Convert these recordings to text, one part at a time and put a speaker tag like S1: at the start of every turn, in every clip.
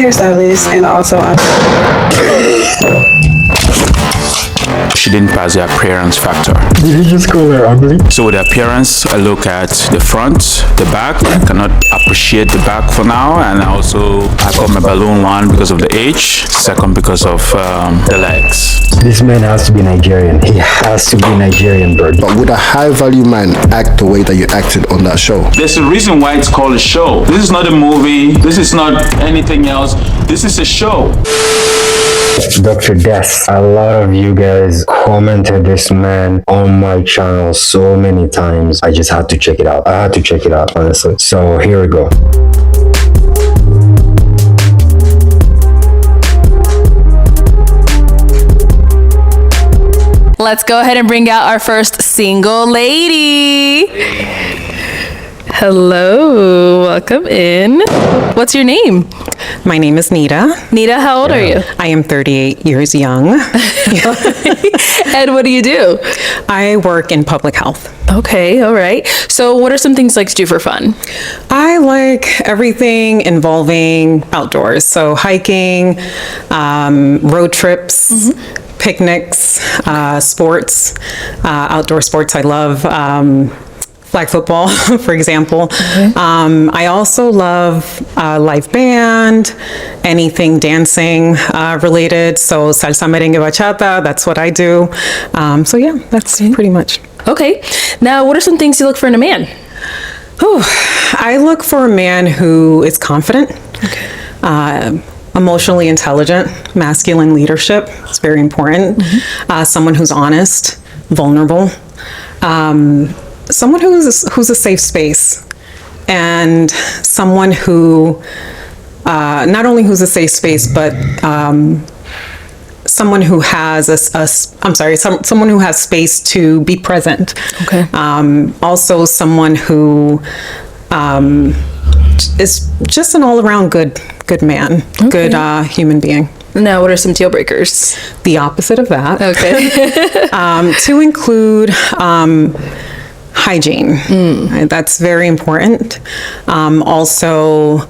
S1: hairstylist, and also
S2: She didn't pass the appearance factor.
S3: Did you just call her ugly?
S2: So with the appearance, I look at the front, the back. I cannot appreciate the back for now, and also I got my balloon one because of the age, second because of the legs.
S3: This man has to be Nigerian. He has to be Nigerian, bird.
S4: But would a high-value man act the way that you acted on that show?
S2: There's a reason why it's called a show. This is not a movie. This is not anything else. This is a show.
S3: Dr. Des, a lot of you guys commented this man on my channel so many times. I just had to check it out. I had to check it out, honestly. So here we go.
S5: Let's go ahead and bring out our first single lady. Hello, welcome in. What's your name?
S6: My name is Nita.
S5: Nita, how old are you?
S6: I am 38 years young.
S5: And what do you do?
S6: I work in public health.
S5: Okay, all right. So what are some things you like to do for fun?
S6: I like everything involving outdoors. So hiking, road trips, picnics, sports, outdoor sports I love. Flag football, for example. I also love live band, anything dancing related. So salsa, merengue, bachata, that's what I do. So yeah, that's pretty much.
S5: Okay. Now, what are some things you look for in a man?
S6: I look for a man who is confident, emotionally intelligent, masculine leadership. It's very important. Someone who's honest, vulnerable. Someone who's a safe space, and someone who not only who's a safe space, but someone who has someone who has space to be present.
S5: Okay.
S6: Also, someone who is just an all-around good man, good human being.
S5: Now, what are some deal breakers?
S6: The opposite of that.
S5: Okay.
S6: To include hygiene. That's very important. Also,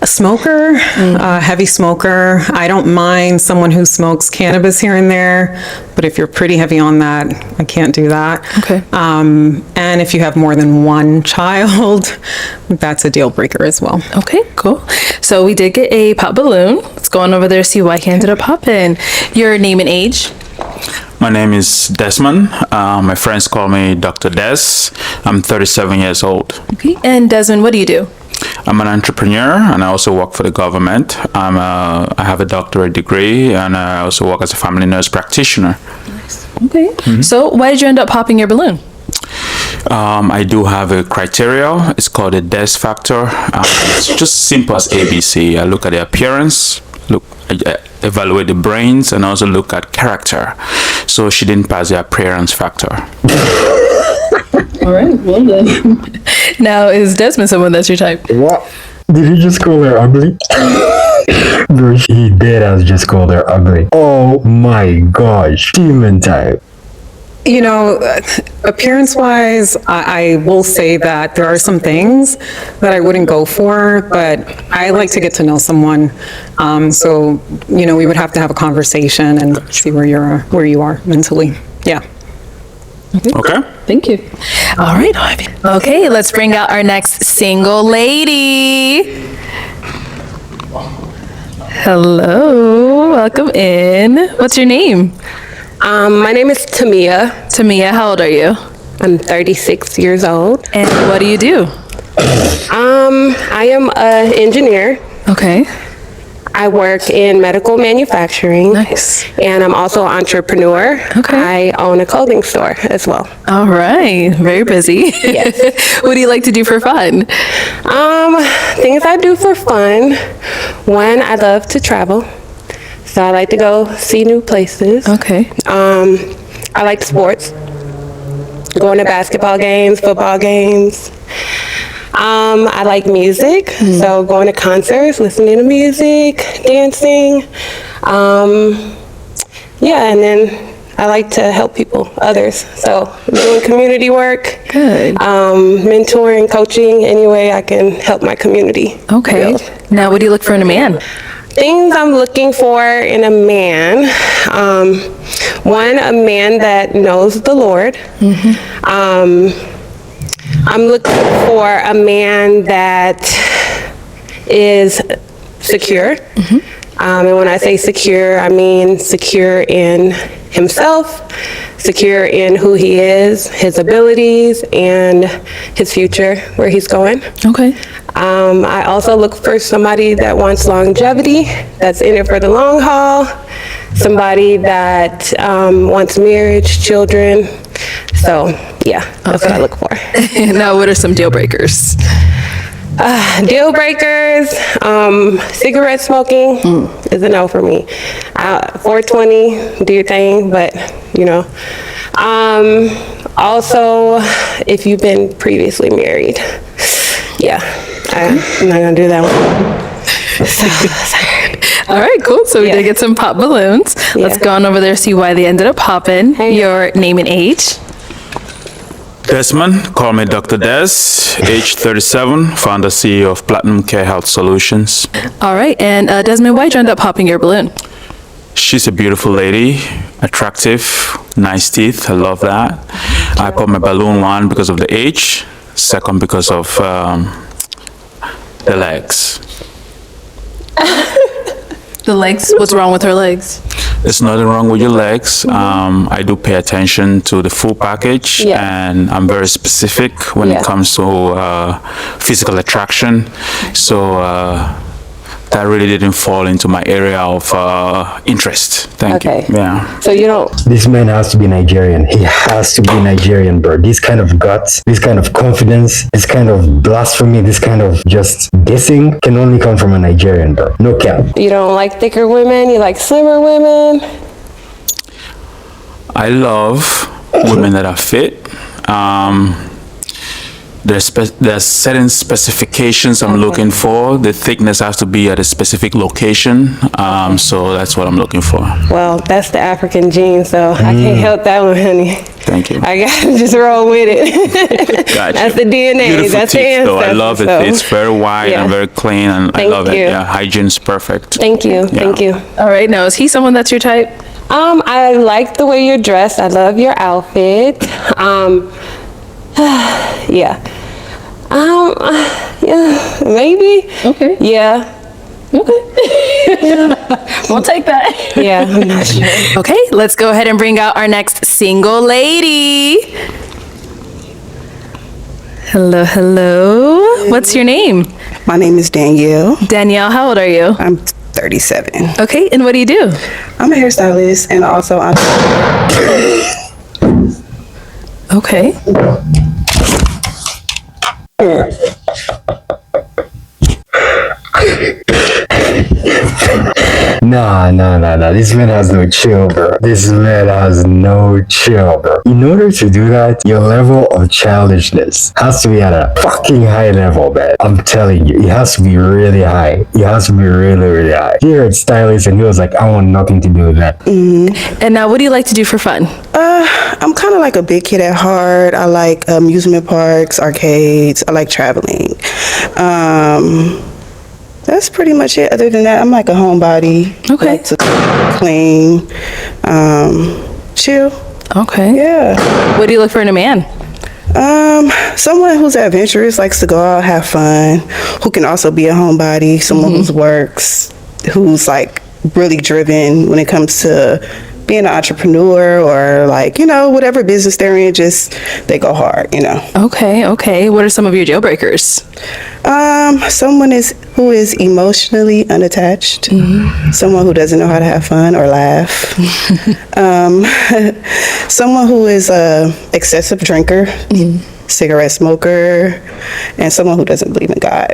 S6: a smoker, a heavy smoker. I don't mind someone who smokes cannabis here and there, but if you're pretty heavy on that, I can't do that.
S5: Okay.
S6: And if you have more than one child, that's a deal breaker as well.
S5: Okay, cool. So we did get a pop balloon. Let's go on over there, see why can't it pop in. Your name and age?
S2: My name is Desmond. My friends call me Dr. Des. I'm 37 years old.
S5: Okay. And Desmond, what do you do?
S2: I'm an entrepreneur, and I also work for the government. I have a doctorate degree, and I also work as a family nurse practitioner.
S5: Nice. Okay. So why did you end up popping your balloon?
S2: I do have a criteria. It's called the Des factor. It's just simple as ABC. I look at the appearance, I evaluate the brains, and also look at character. So she didn't pass the appearance factor.
S5: All right, well then. Now, is Desmond someone that's your type?
S3: What? Did you just call her ugly? Bro, he did as just called her ugly. Oh my gosh, human type.
S6: You know, appearance-wise, I will say that there are some things that I wouldn't go for, but I like to get to know someone. So, you know, we would have to have a conversation and see where you are mentally. Yeah.
S2: Okay.
S5: Thank you. All right. Okay, let's bring out our next single lady. Hello, welcome in. What's your name?
S7: My name is Tamia.
S5: Tamia, how old are you?
S7: I'm 36 years old.
S5: And what do you do?
S7: I am an engineer.
S5: Okay.
S7: I work in medical manufacturing.
S5: Nice.
S7: And I'm also an entrepreneur.
S5: Okay.
S7: I own a clothing store as well.
S5: All right. Very busy.
S7: Yes.
S5: What do you like to do for fun?
S7: Things I do for fun. One, I love to travel. So I like to go see new places.
S5: Okay.
S7: I like sports. Going to basketball games, football games. I like music, so going to concerts, listening to music, dancing. Yeah, and then I like to help people, others. So doing community work,
S5: Good.
S7: mentoring, coaching, any way I can help my community.
S5: Okay.
S7: build.
S5: Now, what do you look for in a man?
S7: Things I'm looking for in a man. One, a man that knows the Lord. I'm looking for a man that is secure. And when I say secure, I mean secure in himself, secure in who he is, his abilities, and his future, where he's going.
S5: Okay.
S7: I also look for somebody that wants longevity, that's in it for the long haul, somebody that wants marriage, children. So, yeah, that's what I look for.
S5: Now, what are some deal breakers?
S7: Deal breakers, cigarette smoking is a no for me. 420, do your thing, but, you know. Also, if you've been previously married, yeah, I'm not gonna do that one.
S5: All right, cool. So we
S7: Yeah.
S5: did get some pop balloons. Let's
S7: Yeah.
S5: go on over there, see why they ended up popping.
S7: Hey.
S5: Your name and age.
S2: Desmond, call me Dr. Des, age 37, founder CEO of Platinum Care Health Solutions.
S5: All right, and Desmond, why'd you end up popping your balloon?
S2: She's a beautiful lady, attractive, nice teeth. I love that. I put my balloon one because of the age, second because of the legs.
S5: The legs. What's wrong with her legs?
S2: There's nothing wrong with your legs. I do pay attention to the full package,
S7: Yeah.
S2: and I'm very specific when
S7: Yeah.
S2: it comes to physical attraction. So that really didn't fall into my area of interest. Thank
S7: Okay.
S2: you. Yeah.
S7: So you don't,
S3: This man has to be Nigerian. He has to be Nigerian, bro. This kind of guts, this kind of confidence, this kind of blasphemy, this kind of just dissing can only come from a Nigerian, bro. No cap.
S7: you don't like thicker women, you like slimmer women.
S2: I love women that are fit. There's certain specifications I'm looking for. The thickness has to be at a specific location. So that's what I'm looking for.
S7: Well, that's the African gene, so I can't help that one, honey.
S2: Thank you.
S7: I gotta just roll with it.
S2: Gotcha.
S7: That's the DNA.
S2: Beautiful
S7: That's the
S2: teeth, though. I
S7: ancestors,
S2: love it.
S7: so-
S2: It's very wide
S7: Yeah.
S2: and very clean, and I
S7: Thank
S2: love it.
S7: you.
S2: Yeah, hygiene's perfect.
S7: Thank you. Thank you.
S5: All right, now, is he someone that's your type?
S7: I like the way you're dressed. I love your outfit. Yeah. Yeah, maybe.
S5: Okay.
S7: Yeah.
S5: We'll take that.
S7: Yeah, I'm not sure.
S5: Okay, let's go ahead and bring out our next single lady. Hello, hello. What's your name?
S1: My name is Danielle.
S5: Danielle, how old are you?
S1: I'm 37.
S5: Okay, and what do you do?
S1: I'm a hairstylist and also I'm
S5: Okay.
S3: Nah. This man has no chill, bro. This man has no chill, bro. In order to do that, your level of childishness has to be at a fucking high level, man. I'm telling you, it has to be really high. It has to be really, really high. He heard stylist and he was like, I want nothing to do with that.
S5: And now, what do you like to do for fun?
S1: I'm kind of like a big kid at heart. I like amusement parks, arcades. I like traveling. That's pretty much it. Other than that, I'm like a homebody.
S5: Okay.
S1: I like to clean, chill.
S5: Okay.
S1: Yeah.
S5: What do you look for in a man?
S1: Someone who's adventurous, likes to go out, have fun, who can also be a homebody, someone who works, who's like really driven when it comes to being an entrepreneur or like, you know, whatever business they're in, just they go hard, you know.
S5: Okay. What are some of your deal breakers?
S1: Someone who is emotionally unattached, someone who doesn't know how to have fun or laugh, someone who is a excessive drinker, cigarette smoker, and someone who doesn't believe in God.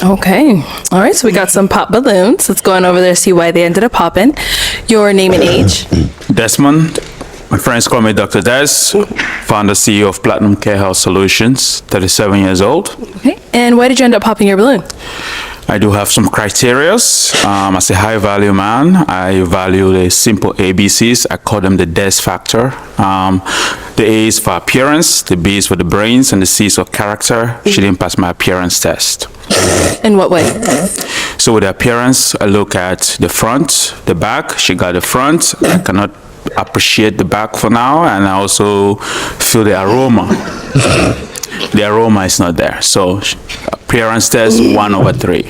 S5: Okay. All right, so we got some pop balloons. Let's go on over there, see why they ended up popping. Your name and age.
S2: Desmond, my friends call me Dr. Des, founder CEO of Platinum Care Health Solutions, 37 years old.
S5: Okay. And why did you end up popping your balloon?
S2: I do have some criterias. As a high value man, I value the simple ABCs. I call them the DES factor. The A is for appearance, the B is for the brains, and the C is for character. She didn't pass my appearance test.
S5: In what way?
S2: So with the appearance, I look at the front, the back. She got the front. I cannot appreciate the back for now, and I also feel the aroma. The aroma is not there. So appearance test 1/3.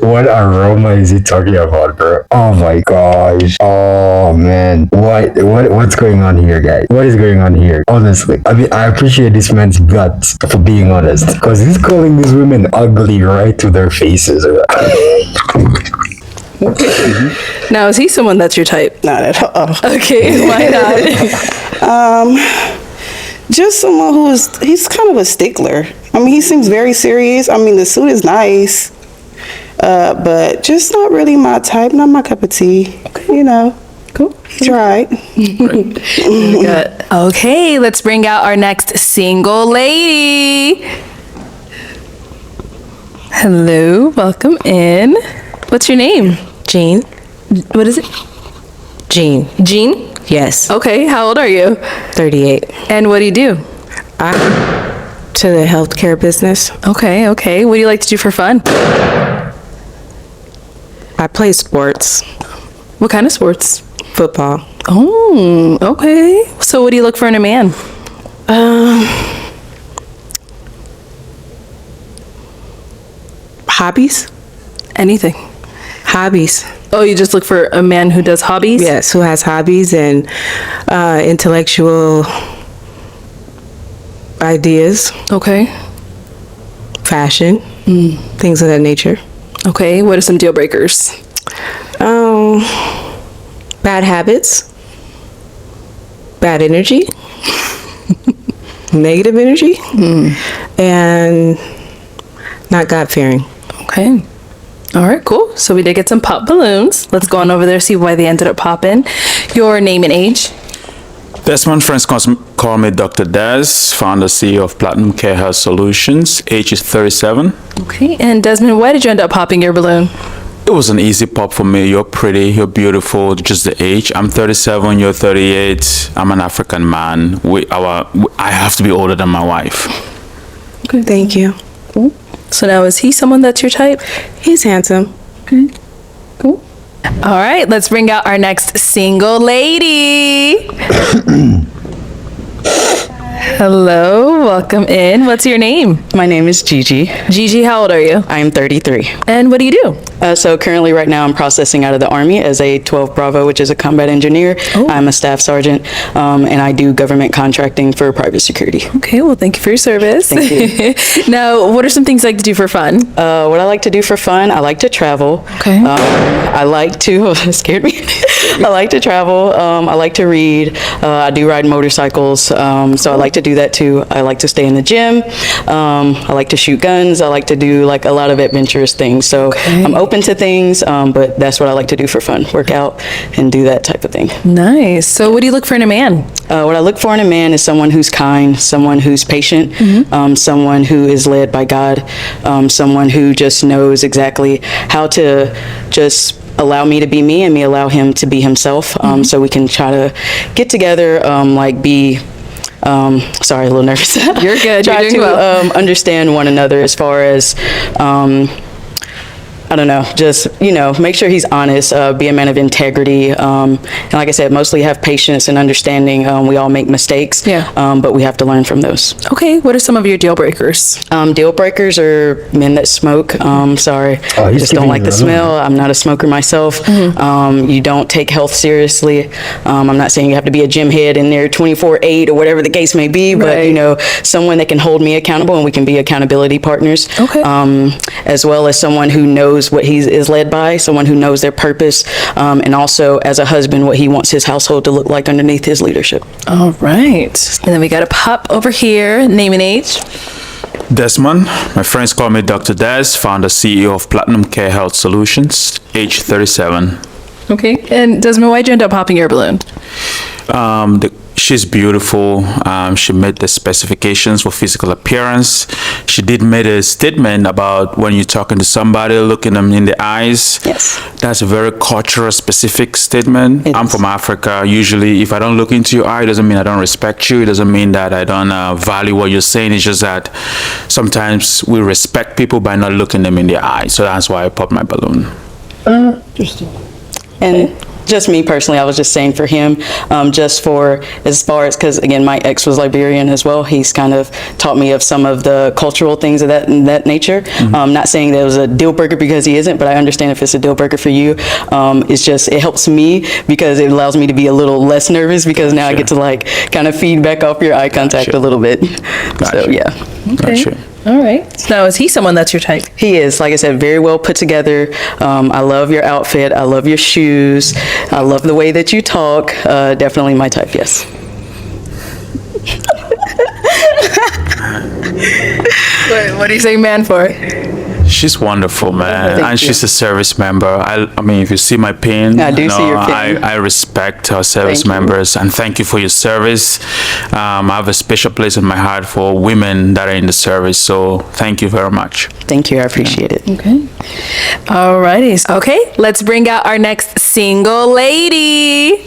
S3: What aroma is he talking about, bro? Oh my gosh. Oh man. What's going on here, guys? What is going on here? Honestly, I mean, I appreciate this man's guts for being honest, because he's calling these women ugly right to their faces.
S5: Now, is he someone that's your type?
S1: Not at all.
S5: Okay, why not?
S1: Just someone he's kind of a stickler. I mean, he seems very serious. I mean, the suit is nice, but just not really my type, not my cup of tea. You know.
S5: Cool.
S1: He tried.
S5: Good. Okay, let's bring out our next single lady. Hello, welcome in. What's your name?
S8: Jean.
S5: What is it?
S8: Jean.
S5: Jean?
S8: Yes.
S5: Okay, how old are you?
S8: 38.
S5: And what do you do?
S8: I'm to the healthcare business.
S5: Okay. What do you like to do for fun?
S8: I play sports.
S5: What kind of sports?
S8: Football.
S5: Oh, okay. So what do you look for in a man?
S8: Hobbies?
S5: Anything.
S8: Hobbies.
S5: Oh, you just look for a man who does hobbies?
S8: Yes, who has hobbies and intellectual ideas,
S5: Okay.
S8: fashion, things of that nature.
S5: Okay, what are some deal breakers?
S8: Bad habits, bad energy, negative energy, and not God-fearing.
S5: Okay. All right, cool. So we did get some pop balloons. Let's go on over there, see why they ended up popping. Your name and age?
S2: Desmond, friends call me Dr. Des, founder CEO of Platinum Care Health Solutions. Age is 37.
S5: Okay, and Desmond, why did you end up popping your balloon?
S2: It was an easy pop for me. You're pretty, you're beautiful, just the age. I'm 37, you're 38. I'm an African man. I have to be older than my wife.
S8: Okay. Thank you.
S5: Cool. So now, is he someone that's your type?
S8: He's handsome.
S5: Okay. Cool. All right, let's bring out our next single lady. Hello, welcome in. What's your name?
S9: My name is Gigi.
S5: Gigi, how old are you?
S9: I am 33.
S5: And what do you do?
S9: So currently right now I'm processing out of the Army as a 12 Bravo, which is a combat engineer.
S5: Oh.
S9: I'm a staff sergeant, and I do government contracting for private security.
S5: Okay, well, thank you for your service.
S9: Thank you.
S5: Now, what are some things you like to do for fun?
S9: What I like to do for fun, I like to travel.
S5: Okay.
S9: I like to, it scared me. I like to travel. I like to read. I do ride motorcycles, so I like to do that too. I like to stay in the gym. I like to shoot guns. I like to do like a lot of adventurous things. So I'm open to things, but that's what I like to do for fun. Work out and do that type of thing.
S5: Nice. So what do you look for in a man?
S9: What I look for in a man is someone who's kind, someone who's patient, someone who is led by God, someone who just knows exactly how to just allow me to be me and me allow him to be himself, so we can try to get together, sorry, a little nervous.
S5: You're good.
S9: Try
S5: You're doing
S9: to
S5: well.
S9: understand one another as far as I don't know, just, make sure he's honest, be a man of integrity. And like I said, mostly have patience and understanding. We all make mistakes, but we have to learn from those.
S5: Okay, what are some of your deal breakers?
S9: Deal breakers are men that smoke. Sorry, I just don't like the smell. I'm not a smoker myself. You don't take health seriously. I'm not saying you have to be a gym head in there 24/8 or whatever the case may be, but someone that can hold me accountable and we can be accountability partners.
S5: Okay.
S9: As well as someone who knows what he is led by, someone who knows their purpose, and also as a husband what he wants his household to look like underneath his leadership.
S5: All right. And then we got a pop over here, name and age.
S2: Desmond, my friends call me Dr. Des, founder CEO of Platinum Care Health Solutions, age 37.
S5: Okay. And Desmond, why'd you end up popping your balloon?
S2: she's beautiful. She met the specifications for physical appearance. She did make a statement about when you're talking to somebody, looking them in the eyes.
S9: Yes.
S2: That's a very cultural specific statement.
S9: It
S2: I'm
S9: is.
S2: from Africa. Usually, if I don't look into your eye, it doesn't mean I don't respect you. It doesn't mean that I don't value what you're saying. It's just that sometimes we respect people by not looking them in the eye. So that's why I popped my balloon.
S9: And just me personally, I was just saying for him, just for as far as, because again, my ex was Liberian as well. He's kind of taught me of some of the cultural things of that nature. Not saying that it was a deal breaker because he isn't, but I understand if it's a deal breaker for you. It's just, it helps me because it allows me to be a little less nervous because now I get to like kind of feed back off your eye contact a little bit. So yeah.
S2: Gotcha.
S5: All right. So now, is he someone that's your type?
S9: He is, like I said, very well put together. I love your outfit. I love your shoes. I love the way that you talk. Definitely my type, yes.
S5: What do you say man for?
S2: She's wonderful, man,
S9: thank
S2: and
S9: you.
S2: she's a service member. I mean, if you see my pin,
S9: I do see your pin.
S2: I respect our service
S9: Thank you.
S2: members, and thank you for your service. I have a special place in my heart for women that are in the service. So thank you very much.
S9: Thank you. I appreciate it.
S5: Okay. All righty. Okay, let's bring out our next single lady.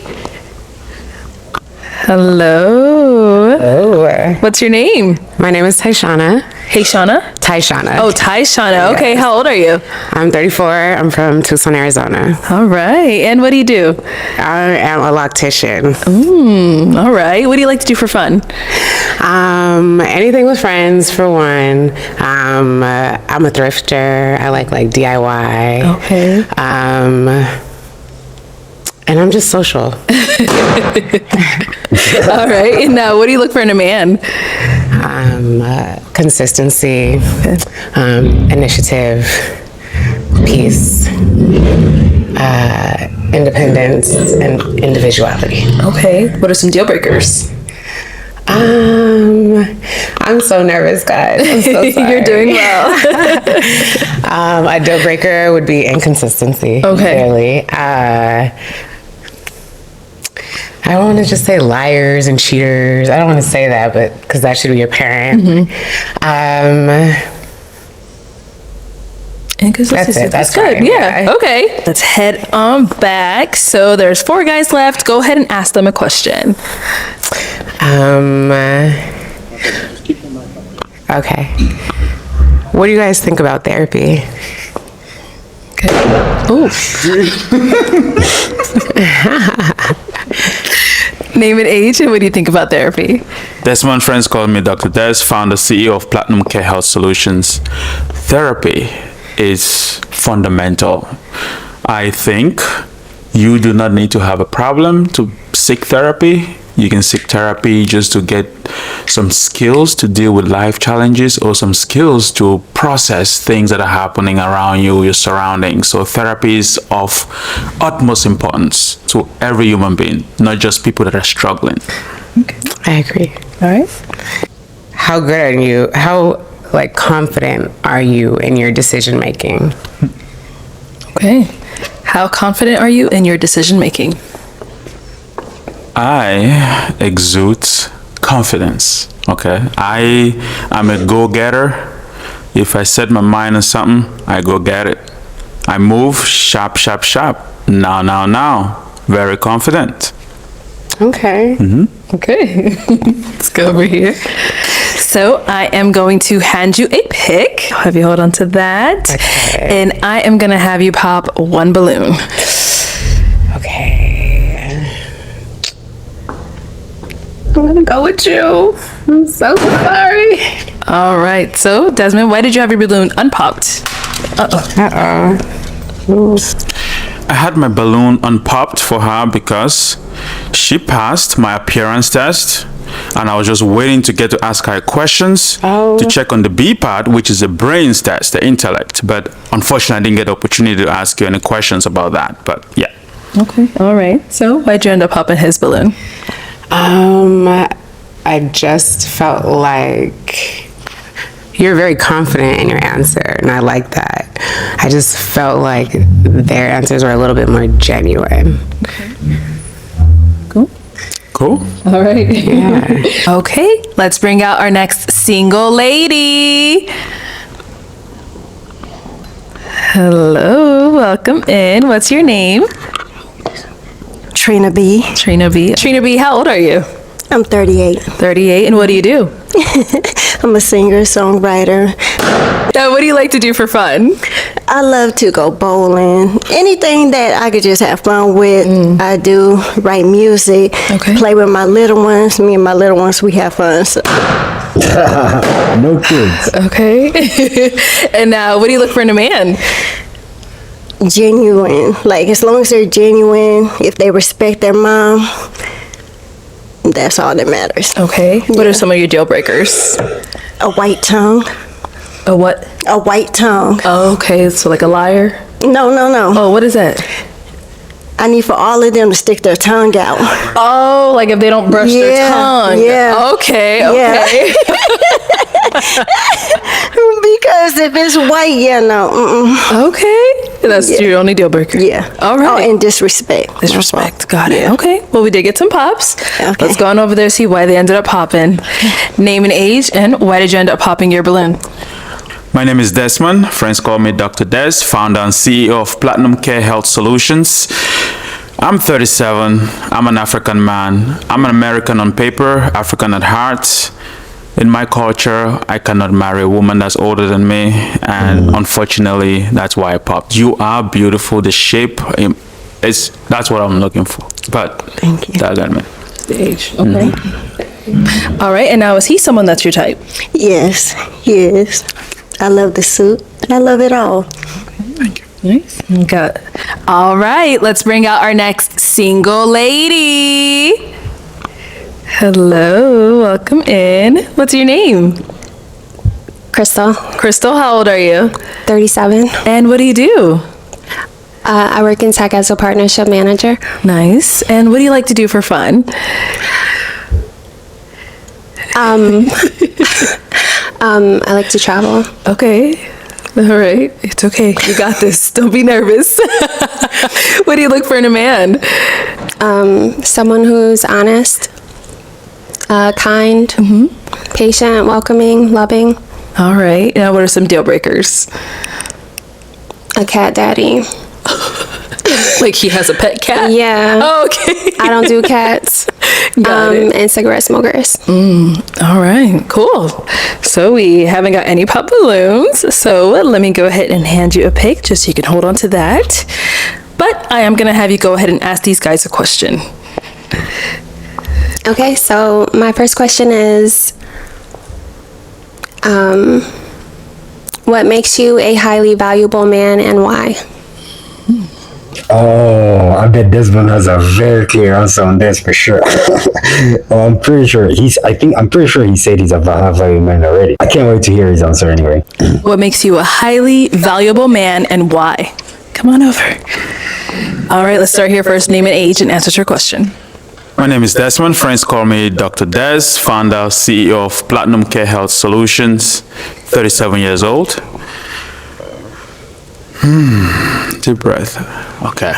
S5: Hello.
S10: Oh,
S5: What's your name?
S10: my name is Tyshana.
S5: Hey, Shauna.
S10: Tyshana.
S5: Oh, Tyshana. Okay, how old are you?
S10: I'm 34. I'm from Tucson, Arizona.
S5: All right. And what do you do?
S10: I am a loctician.
S5: All right. What do you like to do for fun?
S10: Anything with friends, for one. I'm a thrifter. I like DIY.
S5: Okay.
S10: And I'm just social.
S5: All right. And now, what do you look for in a man?
S10: Consistency, initiative, peace, independence, and individuality.
S5: Okay. What are some deal breakers?
S10: I'm so nervous, guys. I'm so sorry.
S5: You're doing well.
S10: A deal breaker would be inconsistency.
S5: Okay.
S10: Really. I don't want to just say liars and cheaters. I don't want to say that, but because that should be your parent. That's it. That's
S5: good.
S10: fine.
S5: Yeah. Okay. Let's head on back. So there's 4 guys left. Go ahead and ask them a question.
S10: Okay. What do you guys think about therapy?
S5: Okay. Oh. Name and age, and what do you think about therapy?
S2: Desmond friends call me Dr. Des, founder, CEO of Platinum Care Health Solutions. Therapy is fundamental. I think you do not need to have a problem to seek therapy. You can seek therapy just to get some skills to deal with life challenges or some skills to process things that are happening around you, your surroundings. So therapy is of utmost importance to every human being, not just people that are struggling.
S5: Okay.
S10: I agree.
S5: All right.
S10: How good are you? How confident are you in your decision making?
S5: Okay. How confident are you in your decision making?
S2: I exude confidence. Okay, I am a go-getter. If I set my mind on something, I go get it. I move sharp, sharp, sharp. Now. Very confident.
S10: Okay.
S5: Okay. Let's go over here. So I am going to hand you a pick. I'll have you hold on to that.
S10: Okay.
S5: And I am going to have you pop 1 balloon.
S10: Okay. I'm gonna go with you. I'm so sorry.
S5: All right. So Desmond, why did you have your balloon unpopped?
S2: I had my balloon unpopped for her because she passed my appearance test, and I was just waiting to get to ask her questions to check on the B part, which is the brains test, the intellect. But unfortunately, I didn't get the opportunity to ask you any questions about that. But yeah.
S5: Okay. All right. So why'd you end up popping his balloon?
S10: I just felt like you're very confident in your answer, and I like that. I just felt like their answers were a little bit more genuine.
S5: Cool.
S2: Cool.
S5: All right. Okay, let's bring out our next single lady. Hello, welcome in. What's your name?
S11: Trina B.
S5: Trina B. Trina B, how old are you?
S11: I'm 38.
S5: 38, and what do you do?
S11: I'm a singer, songwriter.
S5: What do you like to do for fun?
S11: I love to go bowling. Anything that I could just have fun with, I do. Write music, play with my little ones. Me and my little ones, we have fun. So.
S3: No kids.
S5: Okay. And what do you look for in a man?
S11: Genuine. Like, as long as they're genuine, if they respect their mom, that's all that matters.
S5: Okay. What are some of your deal breakers?
S11: A white tongue.
S5: A what?
S11: A white tongue.
S5: Oh, okay. So like a liar?
S11: No.
S5: Oh, what is that?
S11: I need for all of them to stick their tongue out.
S5: Oh, like if they don't brush their tongue.
S11: Yeah.
S5: Okay.
S11: Yeah. Because if it's white, no.
S5: Okay. That's your only deal breaker.
S11: Yeah.
S5: All right.
S11: Oh, and disrespect.
S5: Disrespect. Got it. Okay. Well, we did get some pops. Okay. Let's go on over there, see why they ended up popping. Name and age, and why did you end up popping your balloon?
S2: My name is Desmond. Friends call me Dr. Des, founder and CEO of Platinum Care Health Solutions. I'm 37. I'm an African man. I'm an American on paper, African at heart. In my culture, I cannot marry a woman that's older than me, and unfortunately, that's why I popped. You are beautiful. The shape, that's what I'm looking for. But
S11: thank you.
S2: That got me.
S5: The age. Okay. All right. And now, is he someone that's your type?
S11: Yes, he is. I love the suit. I love it all.
S2: Thank you.
S5: Nice. Okay. All right. Let's bring out our next single lady. Hello. Welcome in. What's your name?
S12: Crystal.
S5: Crystal, how old are you?
S12: 37.
S5: And what do you do?
S12: I work in tech as a partnership manager.
S5: Nice. And what do you like to do for fun?
S12: I like to travel.
S5: Okay. All right. It's okay. You got this. Don't be nervous. What do you look for in a man?
S12: Someone who's honest, kind, patient, welcoming, loving.
S5: All right. Now, what are some deal breakers?
S12: A cat daddy.
S5: Like he has a pet cat?
S12: Yeah.
S5: Oh, okay.
S12: I don't do cats. And cigarette smokers.
S5: All right, cool. So we haven't got any pop balloons. So let me go ahead and hand you a pic just so you can hold on to that. But I am going to have you go ahead and ask these guys a question.
S12: Okay, so my first question is, what makes you a highly valuable man and why?
S3: Oh, I bet Desmond has a very clear answer on this for sure. I'm pretty sure he said he's a high value man already. I can't wait to hear his answer anyway.
S5: What makes you a highly valuable man and why? Come on over. All right, let's start here first. Name and age and answer your question.
S2: My name is Desmond. Friends call me Dr. Des, founder, CEO of Platinum Care Health Solutions, 37 years old. Deep breath. Okay.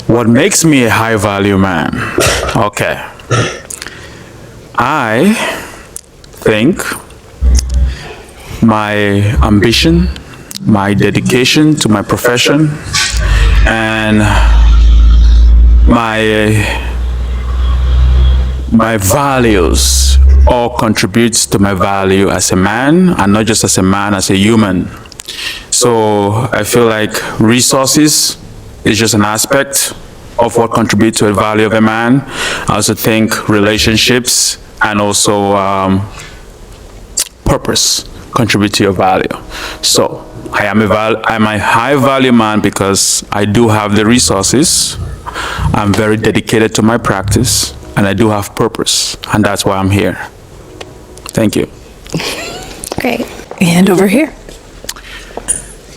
S2: What makes me a high value man? Okay. I think my ambition, my dedication to my profession, and my values all contributes to my value as a man, and not just as a man, as a human. So I feel like resources is just an aspect of what contributes to the value of a man. I also think relationships and also purpose contribute to your value. So I'm a high value man because I do have the resources. I'm very dedicated to my practice, and I do have purpose, and that's why I'm here. Thank you.
S12: Great.
S5: And over here.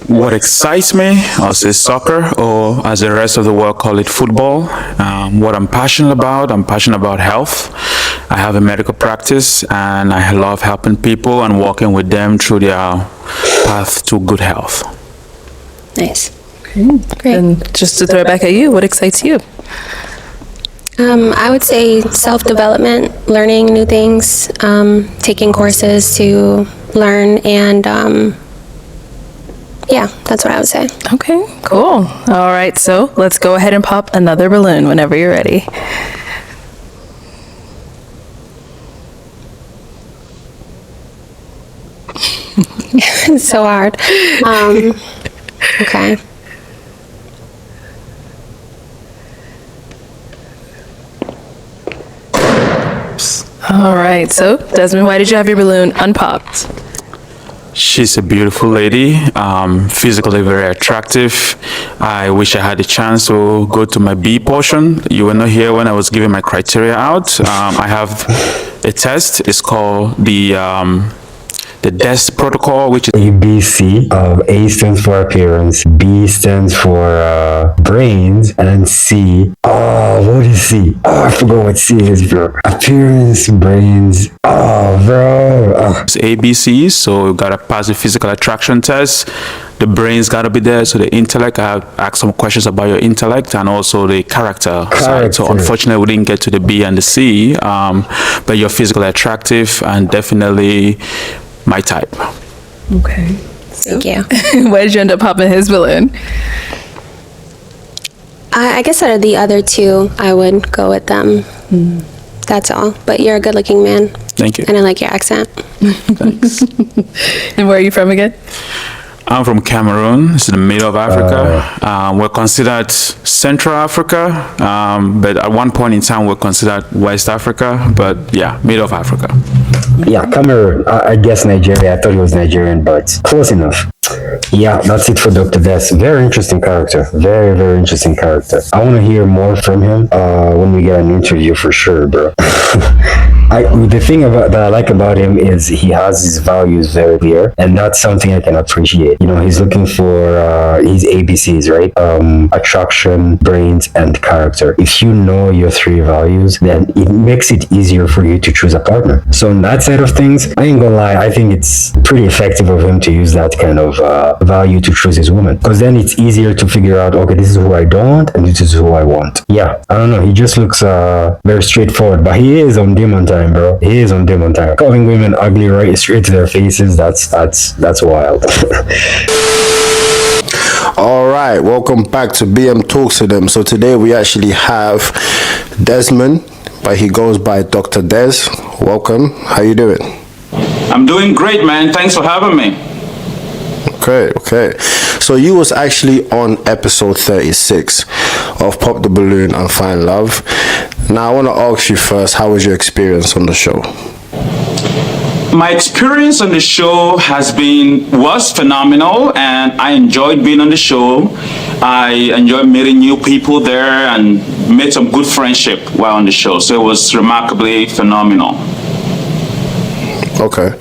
S2: What excites me, I'll say soccer, or as the rest of the world call it football. What I'm passionate about health. I have a medical practice, and I love helping people and walking with them through their path to good health.
S12: Nice.
S5: Okay. Great. And just to throw it back at you, what excites you?
S12: I would say self-development, learning new things, taking courses to learn, and yeah, that's what I would say.
S5: Okay, cool. All right, so let's go ahead and pop another balloon whenever you're ready.
S12: It's so hard. Okay.
S5: All right, so Desmond, why did you have your balloon unpopped?
S2: She's a beautiful lady, physically very attractive. I wish I had the chance to go to my B portion. You were not here when I was giving my criteria out. I have a test. It's called the DES protocol, which is
S3: ABC. A stands for appearance, B stands for brains, and C. Oh, what is C? Oh, I forgot what C is, bro. Appearance, brains. Oh, bro. Oh.
S2: It's ABC. So you gotta pass the physical attraction test. The brain's gotta be there. So the intellect, I have asked some questions about your intellect and also the character side. So unfortunately, we didn't get to the B and the C. But you're physically attractive and definitely my type.
S5: Okay.
S12: Thank you.
S5: Why did you end up popping his balloon?
S12: I guess out of the other two, I would go with them. That's all. But you're a good-looking man.
S2: Thank you.
S12: And I like your accent.
S2: Thanks.
S5: And where are you from again?
S2: I'm from Cameroon. It's in the middle of Africa. We're considered Central Africa, but at one point in time we're considered West Africa. But yeah, middle of Africa.
S3: Yeah, Cameroon. I guess Nigeria. I thought it was Nigerian, but close enough. Yeah, that's it for Dr. Des. Very interesting character. Very, very interesting character. I want to hear more from him when we get an interview for sure, bro. The thing that I like about him is he has his values very clear, and that's something I can appreciate. You know, he's looking for his ABCs, right? Attraction, brains, and character. If you know your three values, then it makes it easier for you to choose a partner. So on that side of things, I ain't gonna lie, I think it's pretty effective of him to use that kind of value to choose his woman, because then it's easier to figure out, okay, this is who I don't want and this is who I want. Yeah, I don't know, he just looks very straightforward, but he is on demon time, bro. He is on demon time. Calling women ugly right straight to their faces, that's wild.
S4: All right, welcome back to BM Talks to Them. So today we actually have Desmond, but he goes by Dr. Des. Welcome. How you doing?
S2: I'm doing great, man. Thanks for having me.
S4: Okay. So you was actually on episode 36 of Pop the Balloon and Find Love. Now I want to ask you first, how was your experience on the show?
S2: My experience on the show was phenomenal, and I enjoyed being on the show. I enjoyed meeting new people there and made some good friendship while on the show. So it was remarkably phenomenal.
S4: Okay.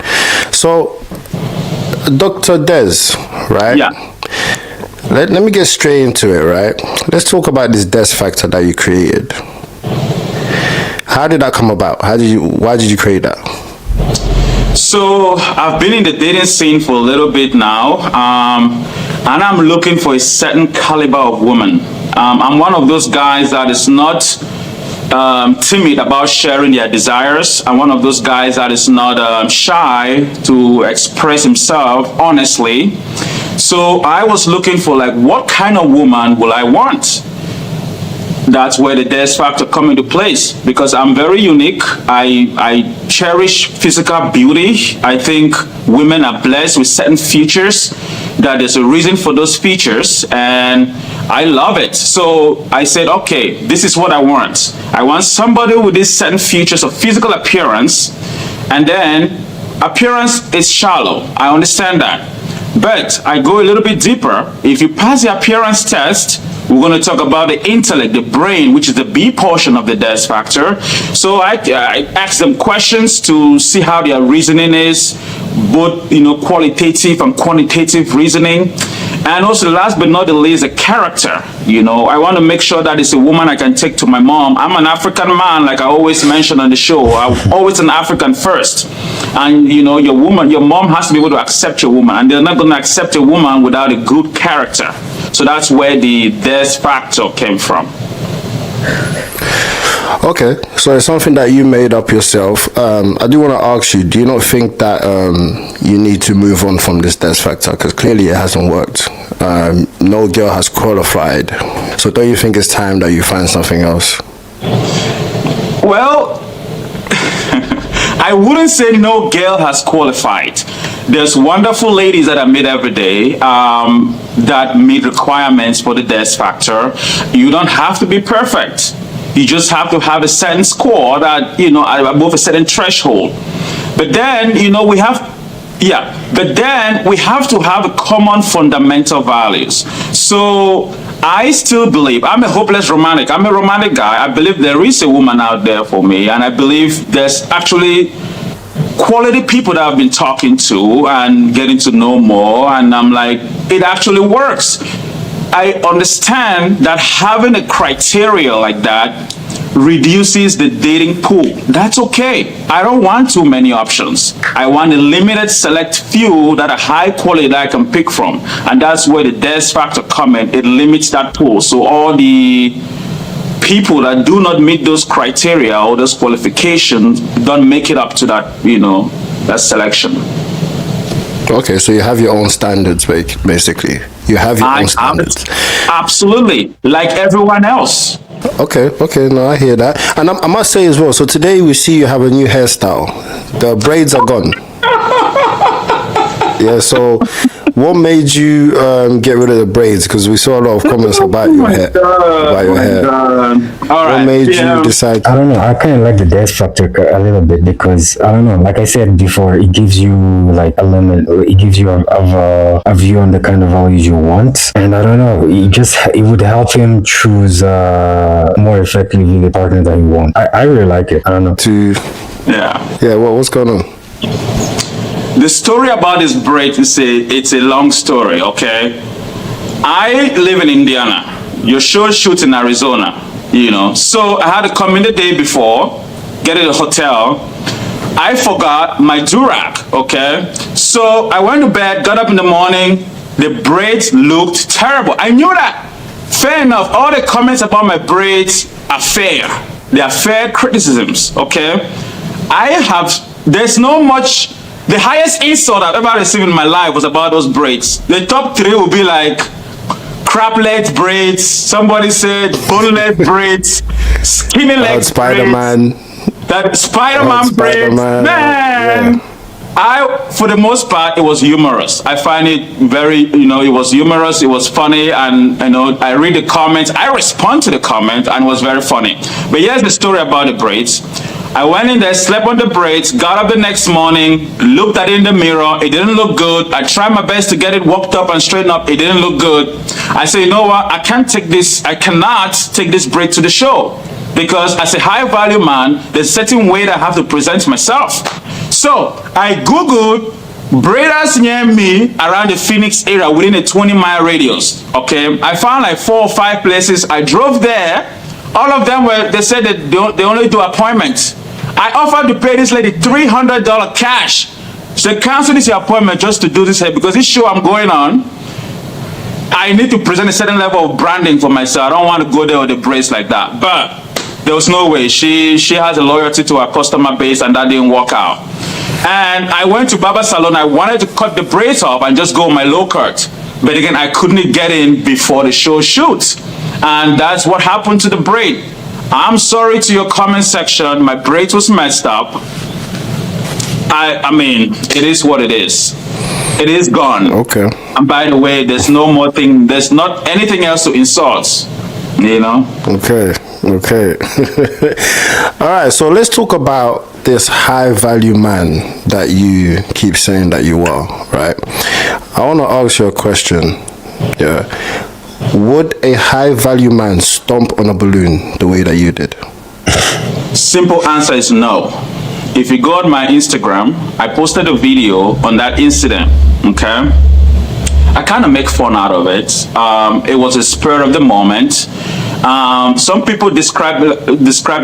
S4: So, Dr. Des, right?
S2: Yeah.
S4: Let me get straight into it, right? Let's talk about this Des factor that you created. How did that come about? Why did you create that?
S2: So I've been in the dating scene for a little bit now, and I'm looking for a certain caliber of woman. I'm one of those guys that is not timid about sharing their desires. I'm one of those guys that is not shy to express himself honestly. So I was looking for, like, what kind of woman will I want? That's where the Des factor come into place, because I'm very unique. I cherish physical beauty. I think women are blessed with certain features, that there's a reason for those features, and I love it. So I said, okay, this is what I want. I want somebody with these certain features of physical appearance, and then appearance is shallow. I understand that. But I go a little bit deeper. If you pass the appearance test, we're going to talk about the intellect, the brain, which is the B portion of the Des factor. So I ask them questions to see how their reasoning is, both qualitative and quantitative reasoning. And also, last but not the least, the character. I want to make sure that it's a woman I can take to my mom. I'm an African man, like I always mention on the show. I'm always an African first. And your mom has to be able to accept your woman, and they're not going to accept a woman without a good character. So that's where the Des factor came from.
S4: Okay, so it's something that you made up yourself. I do want to ask you, do you not think that you need to move on from this death factor? Because clearly it hasn't worked. No girl has qualified. So don't you think it's time that you find something else?
S2: Well, I wouldn't say no girl has qualified. There's wonderful ladies that I meet every day that meet requirements for the death factor. You don't have to be perfect. You just have to have a certain score that, you know, above a certain threshold. But then, you know, we have to have a common fundamental values. So I still believe, I'm a hopeless romantic. I'm a romantic guy. I believe there is a woman out there for me. And I believe there's actually quality people that I've been talking to and getting to know more. And I'm like, it actually works. I understand that having a criteria like that reduces the dating pool. That's okay. I don't want too many options. I want a limited select few that are high quality that I can pick from. And that's where the death factor comes in. It limits that pool. So all the people that do not meet those criteria or those qualifications don't make it up to that, you know, that selection.
S4: Okay, so you have your own standards, basically. You have your own standards.
S2: Absolutely, like everyone else.
S4: Okay, no, I hear that. And I must say as well, so today we see you have a new hairstyle. The braids are gone. Yeah, so what made you get rid of the braids? Because we saw a lot of comments about your hair. What made you decide?
S3: I don't know. I kind of like the death factor a little bit because I don't know. Like I said before, it gives you like a limit. It gives you a view on the kind of values you want, and I don't know. It would help him choose more effectively the partner that he wants. I really like it. I don't know.
S2: Yeah.
S4: What's going on?
S2: The story about this braid it's a long story, okay? I live in Indiana. Your show shoots in Arizona, you know. So I had to come in the day before, get in a hotel. I forgot my durag, okay? So I went to bed, got up in the morning, the braids looked terrible. I knew that. Fair enough, all the comments about my braids are fair. They are fair criticisms, okay? There's no much. The highest insult I've ever received in my life was about those braids. The top 3 would be like craplet braids, somebody said boneless braids, skinny leg
S4: Spider-Man.
S2: That Spider-Man braids. Man! Yeah. For the most part, it was humorous. I find it very, it was humorous, it was funny, and, I read the comments, I respond to the comments, and it was very funny. But here's the story about the braids. I went in there, slept on the braids, got up the next morning, looked at it in the mirror, it didn't look good. I tried my best to get it worked up and straightened up, it didn't look good. I said, you know what, I cannot take this braid to the show. Because as a high value man, there's a certain way that I have to present myself. So I Googled braiders near me around the Phoenix area within a 20-mile radius. Okay, I found like 4 or 5 places. I drove there. All of them they said that they only do appointments. I offered to pay this lady $300 cash. So cancel this appointment just to do this here because this show I'm going on, I need to present a certain level of branding for myself. I don't want to go there with a brace like that. But there was no way. She has a loyalty to her customer base and that didn't work out. And I went to Barber Salon. I wanted to cut the braids off and just go my low cut. But again, I couldn't get in before the show shoots. And that's what happened to the braid. I'm sorry to your comment section. My braid was messed up. I mean, it is what it is. It is gone.
S4: Okay.
S2: And by the way, there's no more thing. There's not anything else to insult.
S4: Okay. All right. So let's talk about this high value man that you keep saying that you are, right? I want to ask you a question. Yeah. Would a high value man stomp on a balloon the way that you did?
S2: Simple answer is no. If you go on my Instagram, I posted a video on that incident, okay? I kind of make fun out of it. It was a spur of the moment. Some people describe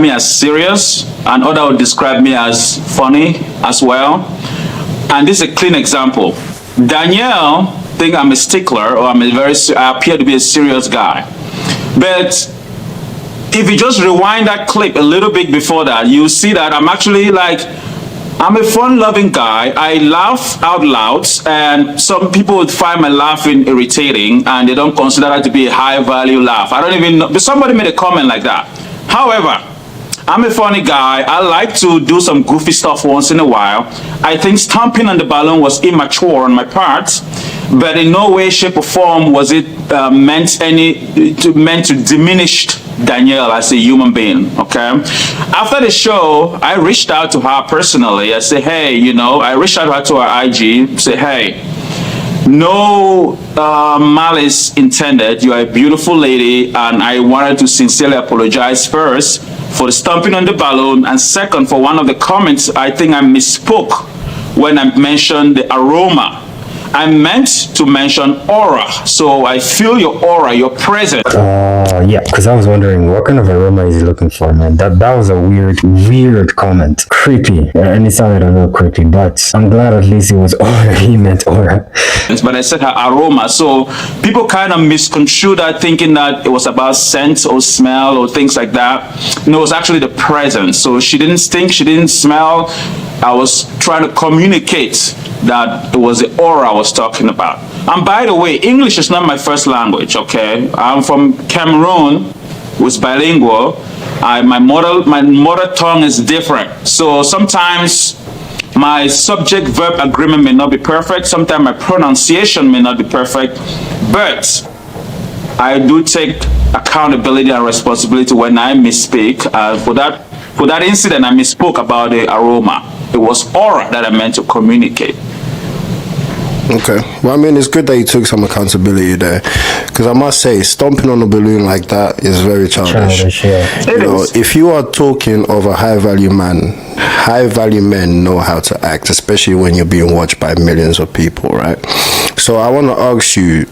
S2: me as serious, and others would describe me as funny as well. And this is a clean example. Danielle think I'm a stickler or I appear to be a serious guy. But if you just rewind that clip a little bit before that, you'll see that I'm actually like, I'm a fun-loving guy. I laugh out loud, and some people would find my laughing irritating, and they don't consider that to be a high-value laugh. I don't even know, but somebody made a comment like that. However, I'm a funny guy. I like to do some goofy stuff once in a while. I think stomping on the balloon was immature on my part, but in no way, shape, or form was it meant to diminish Danielle as a human being, okay? After the show, I reached out to her personally. I said, hey, I reached out to her IG, say, hey, no malice intended. You are a beautiful lady, and I wanted to sincerely apologize first for the stomping on the balloon, and second, for one of the comments, I think I misspoke when I mentioned the aroma. I meant to mention aura. So I feel your aura, your presence.
S3: Yeah, because I was wondering what kind of aroma is he looking for, man. That was a weird comment. Creepy. And it sounded a little creepy, but I'm glad at least it was aura. He meant aura.
S2: But I said her aroma. So people kind of misconstrued that, thinking that it was about scent or smell or things like that. No, it was actually the presence. So she didn't stink, she didn't smell. I was trying to communicate that it was the aura I was talking about. And by the way, English is not my first language, okay? I'm from Cameroon, who's bilingual. My mother tongue is different. So sometimes my subject-verb agreement may not be perfect. Sometimes my pronunciation may not be perfect. But I do take accountability and responsibility when I misspeak. For that incident, I misspoke about the aroma. It was aura that I meant to communicate.
S4: Okay. Well, I mean, it's good that you took some accountability there, because I must say, stomping on a balloon like that is very childish.
S3: Yeah.
S4: If you are talking of a high-value man, high-value men know how to act, especially when you're being watched by millions of people, right? So I want to ask you,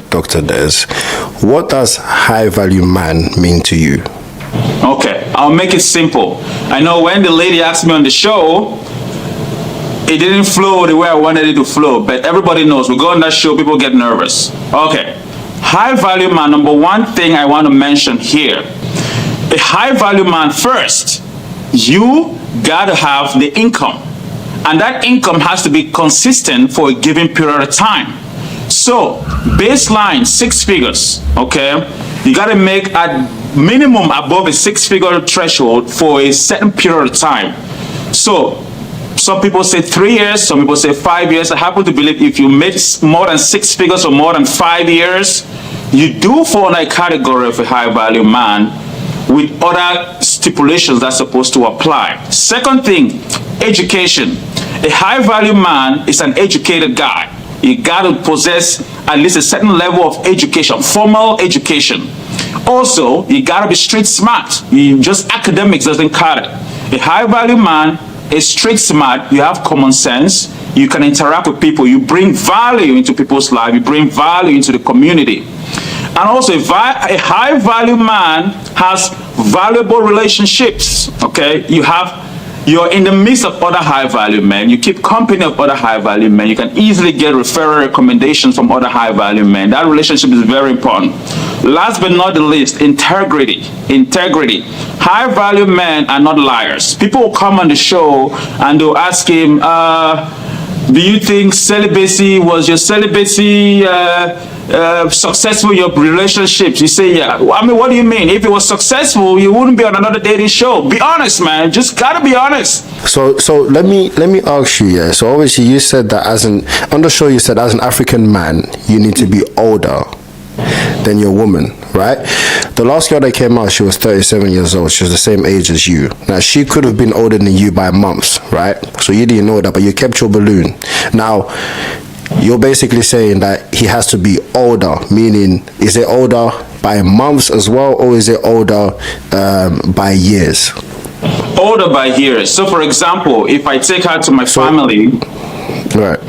S4: Dr. Des, what does high-value man mean to you?
S2: Okay, I'll make it simple. I know when the lady asked me on the show, it didn't flow the way I wanted it to flow, but everybody knows, we go on that show, people get nervous. Okay, high value man, number one thing I want to mention here. A high value man, first, you gotta have the income. And that income has to be consistent for a given period of time. So, baseline, 6 figures, okay? You gotta make a minimum above a 6-figure threshold for a certain period of time. So, some people say 3 years, some people say 5 years. I happen to believe if you make more than 6 figures or more than 5 years, you do fall in a category of a high value man with other stipulations that's supposed to apply. Second thing, education. A high value man is an educated guy. You got to possess at least a certain level of education, formal education. Also, you got to be street smart. Just academics doesn't cut it. A high value man is street smart. You have common sense. You can interact with people. You bring value into people's lives. You bring value into the community. And also, a high value man has valuable relationships. Okay, you're in the midst of other high value men. You keep company of other high value men. You can easily get referral recommendations from other high value men. That relationship is very important. Last but not the least, integrity. Integrity. High value men are not liars. People will come on the show and they'll ask him, do you think celibacy was your celibacy successful in your relationships? You say, yeah. I mean, what do you mean? If it was successful, you wouldn't be on another dating show. Be honest, man. Just gotta be honest.
S4: So let me ask you, yeah. So obviously you said that on the show you said as an African man, you need to be older than your woman, right? The last girl that came out, she was 37 years old. She was the same age as you. Now, she could have been older than you by months, right? So you didn't know that, but you kept your balloon. Now, you're basically saying that he has to be older, meaning, is it older by months as well, or is it older by years?
S2: Older by years. So, for example, if I take her to my family,
S4: right.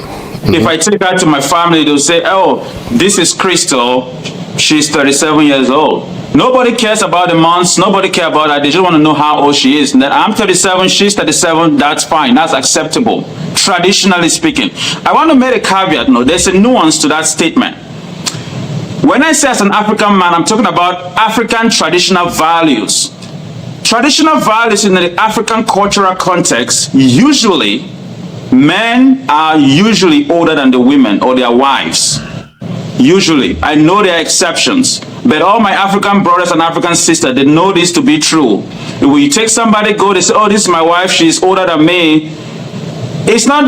S2: If I take her to my family, they'll say, oh, this is Crystal. She's 37 years old. Nobody cares about the months. Nobody cares about that. They just want to know how old she is. And then I'm 37, she's 37. That's fine. That's acceptable, traditionally speaking. I want to make a caveat. No, there's a nuance to that statement. When I say as an African man, I'm talking about African traditional values. Traditional values in the African cultural context, usually, men are usually older than the women or their wives. Usually. I know there are exceptions, but all my African brothers and African sisters, they know this to be true. When you take somebody, they say, oh, this is my wife, she's older than me. It's not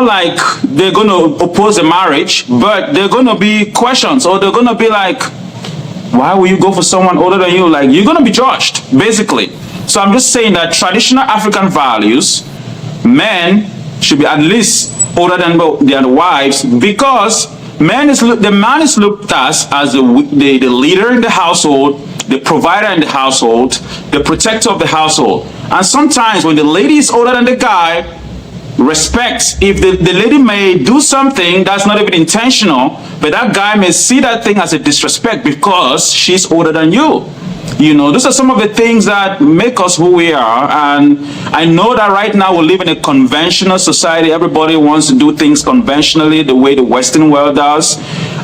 S2: like they're going to oppose the marriage, but they're going to be questions, or they're going to be like, why will you go for someone older than you? Like, you're going to be judged, basically. So I'm just saying that traditional African values, men should be at least older than their wives, because the man is looked at as the leader in the household, the provider in the household, the protector of the household. And sometimes when the lady is older than the guy, respect. If the lady may do something that's not even intentional, but that guy may see that thing as a disrespect because she's older than you. You know, those are some of the things that make us who we are. And I know that right now we live in a conventional society. Everybody wants to do things conventionally, the way the Western world does.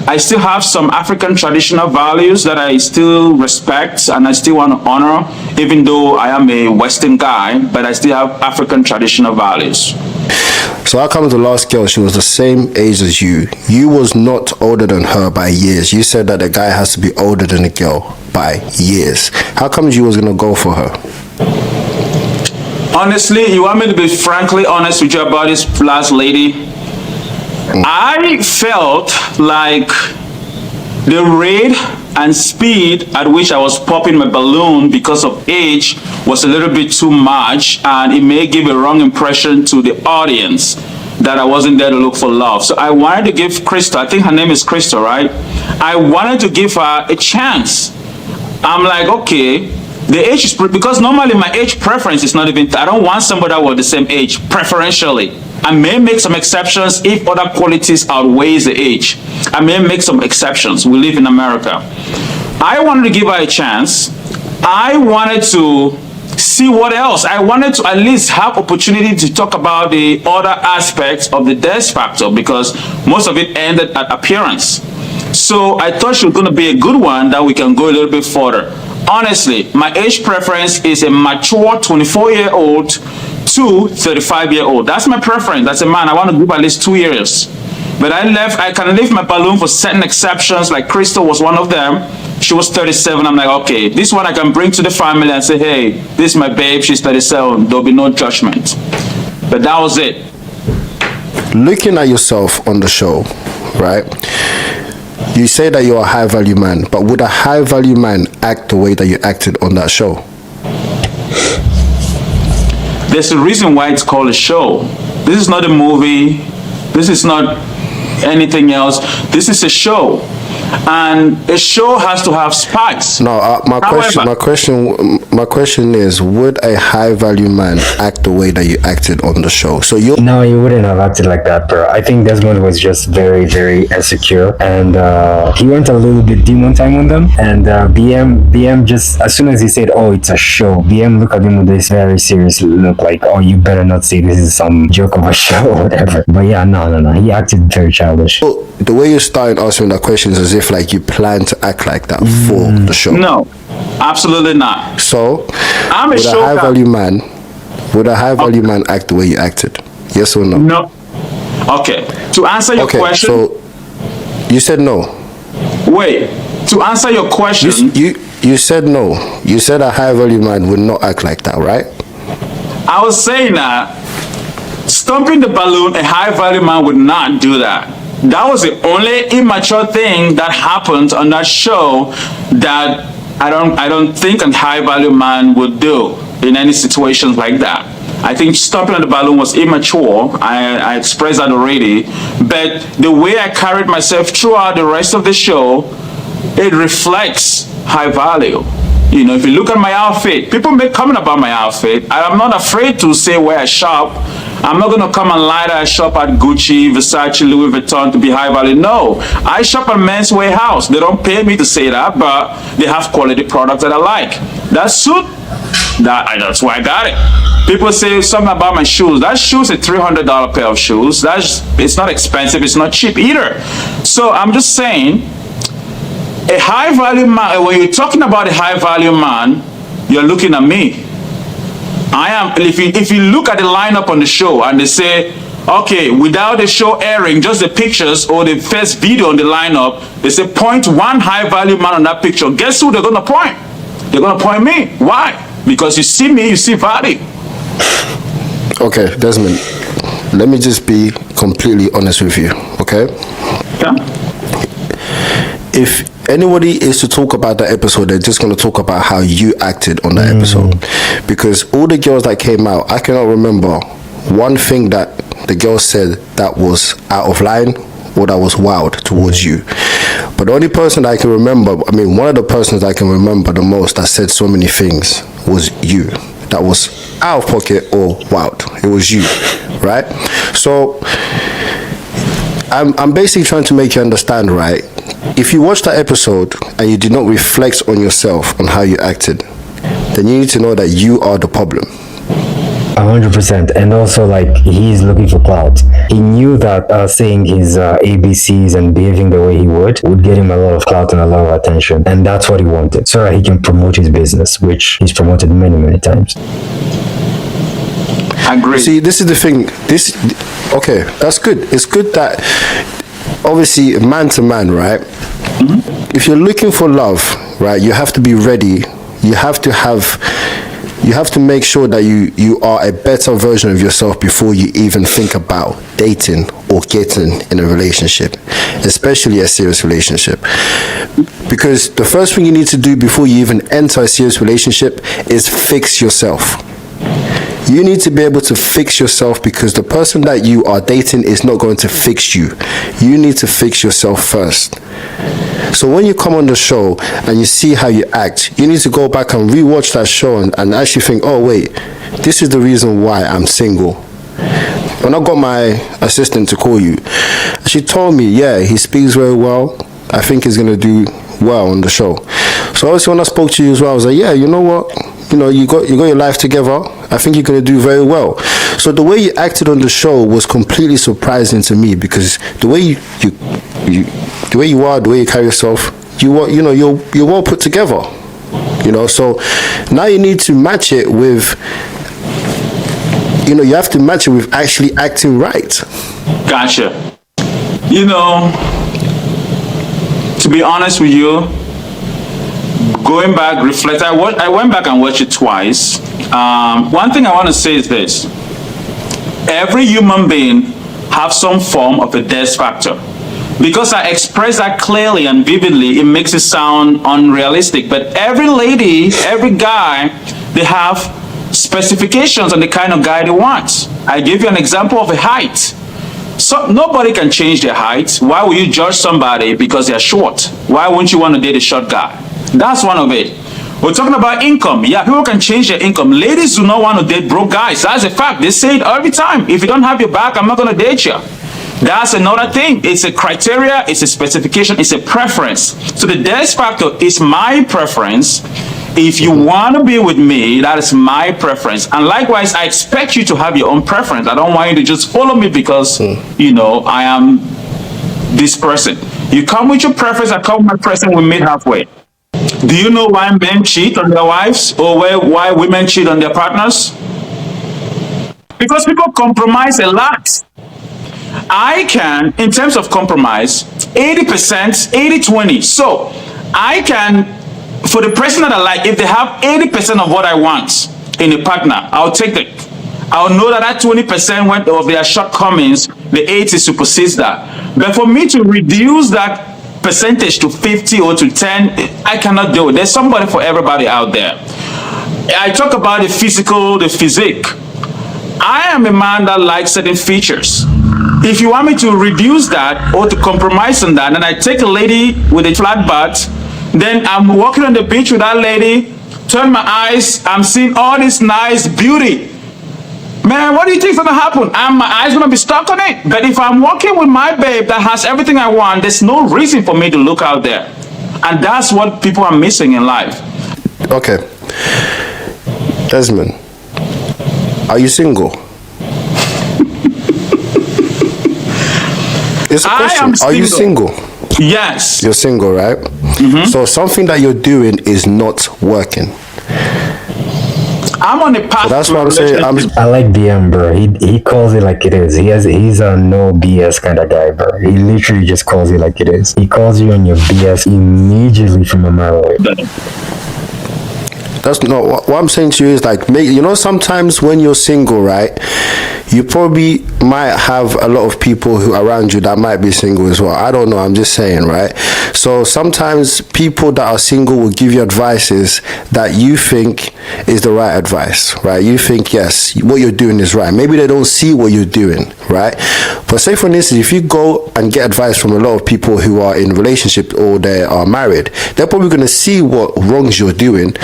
S2: I still have some African traditional values that I still respect and I still want to honor, even though I am a Western guy, but I still have African traditional values.
S4: So how come the last girl, she was the same age as you? You was not older than her by years. You said that the guy has to be older than the girl by years. How come you was going to go for her?
S2: Honestly, you want me to be frankly honest with you about this last lady? I felt like the rate and speed at which I was popping my balloon because of age was a little bit too much, and it may give a wrong impression to the audience that I wasn't there to look for love. So I wanted to give Crystal, I think her name is Crystal, right? I wanted to give her a chance. I'm like, okay, the age is, because normally my age preference is not even, I don't want somebody that was the same age, preferentially. I may make some exceptions if other qualities outweighs the age. I may make some exceptions. We live in America. I wanted to give her a chance. I wanted to see what else. I wanted to at least have opportunity to talk about the other aspects of the death factor, because most of it ended at appearance. So I thought she was going to be a good one that we can go a little bit further. Honestly, my age preference is a mature 24-year-old to 35-year-old. That's my preference. That's a man. I want to give at least 2 years. But I can leave my balloon for certain exceptions, like Crystal was one of them. She was 37. I'm like, okay, this one I can bring to the family and say, hey, this is my babe. She's 37. There'll be no judgment. But that was it.
S4: Looking at yourself on the show, right? You say that you're a high value man, but would a high value man act the way that you acted on that show?
S2: There's a reason why it's called a show. This is not a movie. This is not anything else. This is a show. And a show has to have spice.
S4: No, my question is, would a high value man act the way that you acted on the show? So you
S3: No, you wouldn't have acted like that, bro. I think Desmond was just very, very insecure, and he went a little bit dim one time on them, and BM just, as soon as he said, oh, it's a show, BM looked at him with this very serious look, like, oh, you better not say this is some joke of a show or whatever. But yeah, no, he acted very childish.
S4: So the way you started answering that question is as if like you plan to act like that for the show.
S2: No, absolutely not.
S4: So
S2: I'm a show
S4: high value man. Would a high value man act the way you acted? Yes or no?
S2: No. Okay. To answer your question.
S4: So you said no.
S2: Wait. To answer your question.
S4: You said no. You said a high value man would not act like that, right?
S2: I was saying that stomping the balloon, a high value man would not do that. That was the only immature thing that happened on that show that I don't think a high value man would do in any situations like that. I think stomping on the balloon was immature. I expressed that already. But the way I carried myself throughout the rest of the show, it reflects high value. You know, if you look at my outfit, people make comment about my outfit. I'm not afraid to say where I shop. I'm not going to come and lie that I shop at Gucci, Versace, Louis Vuitton to be high value. No, I shop at Men's Warehouse. They don't pay me to say that, but they have quality products that I like. That suit, that's why I got it. People say something about my shoes. That shoe's a $300 pair of shoes. It's not expensive. It's not cheap either. So I'm just saying, A high value man, when you're talking about a high value man, you're looking at me. I am, if you look at the lineup on the show and they say, okay, without the show airing, just the pictures or the first video on the lineup, they say point one high value man on that picture. Guess who they're gonna point? They're gonna point me. Why? Because you see me, you see value.
S4: Okay, Desmond, let me just be completely honest with you, okay?
S2: Yeah.
S4: If anybody is to talk about that episode, they're just going to talk about how you acted on that episode. Because all the girls that came out, I cannot remember one thing that the girl said that was out of line or that was wild towards you. But the only person that I can remember, I mean, one of the persons I can remember the most that said so many things was you. That was out of pocket or wild. It was you, right? So I'm basically trying to make you understand, right? If you watch that episode and you did not reflect on yourself, on how you acted, then you need to know that you are the problem.
S3: 100%. And also, like, he's looking for clout. He knew that saying his ABCs and behaving the way he would get him a lot of clout and a lot of attention. And that's what he wanted, so that he can promote his business, which he's promoted many, many times.
S2: I agree.
S4: See, this is the thing. Okay, that's good. It's good that, obviously, man to man, right? If you're looking for love, right, you have to be ready. You have to make sure that you are a better version of yourself before you even think about dating or getting in a relationship, especially a serious relationship. Because the first thing you need to do before you even enter a serious relationship is fix yourself. You need to be able to fix yourself, because the person that you are dating is not going to fix you. You need to fix yourself first. So when you come on the show and you see how you act, you need to go back and rewatch that show and actually think, oh wait, this is the reason why I'm single. When I got my assistant to call you, she told me, yeah, he speaks very well. I think he's going to do well on the show. So obviously when I spoke to you as well, I was like, yeah, you know what? You know, you got your life together. I think you're going to do very well. So the way you acted on the show was completely surprising to me, because the way you are, the way you carry yourself, you're well put together. You know, so now you need to match it with, you have to match it with actually acting right.
S2: Gotcha. You know, to be honest with you, going back, reflect. I went back and watched it twice. One thing I want to say is this: every human being have some form of a death factor. Because I express that clearly and vividly, it makes it sound unrealistic. But every lady, every guy, they have specifications on the kind of guy they want. I give you an example of a height. So nobody can change their height. Why would you judge somebody because they're short? Why wouldn't you want to date a short guy? That's one of it. We're talking about income. Yeah, people can change their income. Ladies do not want to date broke guys. That's a fact. They say it every time. If you don't have your back, I'm not going to date you. That's another thing. It's a criteria, it's a specification, it's a preference. So the death factor is my preference. If you want to be with me, that is my preference. And likewise, I expect you to have your own preference. I don't want you to just follow me because, I am this person. You come with your preference, I come with my preference, we meet halfway. Do you know why men cheat on their wives, or why women cheat on their partners? Because people compromise a lot. I can, in terms of compromise, 80%, 80-20. So I can, for the person that I like, if they have 80% of what I want in a partner, I'll take it. I'll know that 20% of their shortcomings, the 80 supersedes that. But for me to reduce that percentage to 50 or to 10, I cannot do it. There's somebody for everybody out there. I talk about the physical, the physique. I am a man that likes certain features. If you want me to reduce that or to compromise on that, and I take a lady with a flat butt, then I'm walking on the beach with that lady, turn my eyes, I'm seeing all this nice beauty. Man, what do you think is gonna happen? My eyes gonna be stuck on it? But if I'm walking with my babe that has everything I want, there's no reason for me to look out there. And that's what people are missing in life.
S4: Okay. Desmond, are you single? It's a question. Are you single?
S2: Yes.
S4: You're single, right? So something that you're doing is not working.
S2: I'm on a path.
S4: So that's what I'm saying.
S3: I like DM, bro. He calls it like it is. He's a no BS kind of guy, bro. He literally just calls it like it is. He calls you on your BS immediately from a mile away.
S4: That's not what I'm saying to you is like, sometimes when you're single, right, you probably might have a lot of people who around you that might be single as well. I don't know. I'm just saying, right? So sometimes people that are single will give you advices that you think is the right advice, right? You think, yes, what you're doing is right. Maybe they don't see what you're doing, right? But say for instance, if you go and get advice from a lot of people who are in relationship or they are married, they're probably going to see what wrongs you're doing,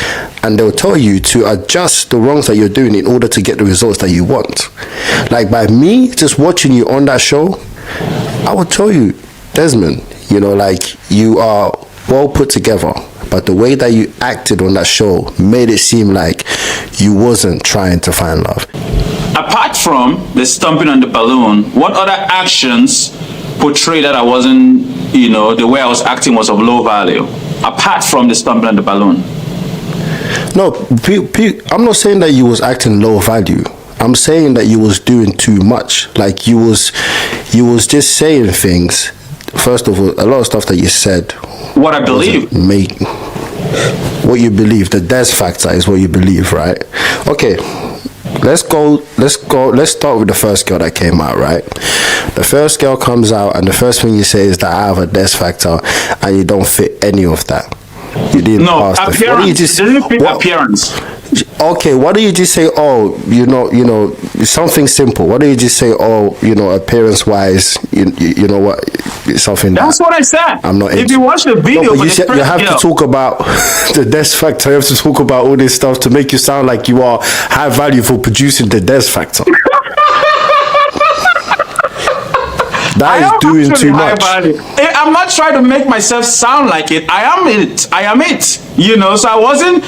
S4: and they'll tell you to adjust the wrongs that you're doing in order to get the results that you want. Like by me just watching you on that show, I would tell you, Desmond, like you are well put together, but the way that you acted on that show made it seem like you wasn't trying to find love.
S2: Apart from the stomping on the balloon, what other actions portray that I wasn't, the way I was acting was of low value? Apart from the stomping on the balloon.
S4: No, I'm not saying that you was acting low value. I'm saying that you was doing too much. Like you was just saying things. First of all, a lot of stuff that you said.
S2: What I believe.
S4: What you believe. The Des factor is what you believe, right? Okay. Let's start with the first girl that came out, right? The first girl comes out and the first thing you say is that I have a Des factor and you don't fit any of that. You didn't pass the
S2: appearance. Didn't fit appearance.
S4: Okay, why do you just say, something simple? Why do you just say, appearance wise, you know what, something
S2: that's what I said.
S4: I'm not.
S2: If you watch the video,
S4: no, but you have to talk about the Des factor. You have to talk about all this stuff to make you sound like you are high value for producing the Des factor. That is doing too much.
S2: I'm not trying to make myself sound like it. I am it. So I wasn't,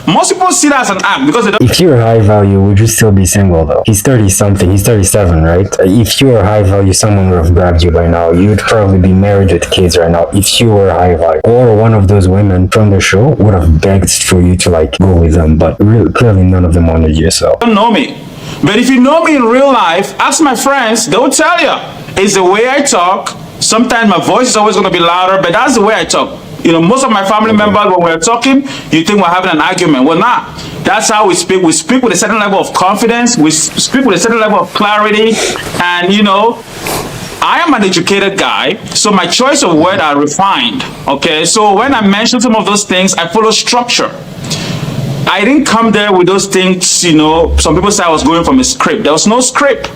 S2: most people see that as an act because they don't.
S3: If you're high value, would you still be single though? He's 30 something, he's 37, right? If you were high value, someone would have grabbed you by now. You'd probably be married with kids right now if you were high value. Or one of those women from the show would have begged for you to go with them, but really, clearly none of them wanted you, so.
S2: Don't know me. But if you know me in real life, ask my friends, they'll tell you. It's the way I talk. Sometimes my voice is always going to be louder, but that's the way I talk. Most of my family members, when we're talking, you think we're having an argument. We're not. That's how we speak. We speak with a certain level of confidence. We speak with a certain level of clarity. And, I am an educated guy, so my choice of words are refined. Okay, so when I mention some of those things, I follow structure. I didn't come there with those things, some people say I was going from a script. There was no script.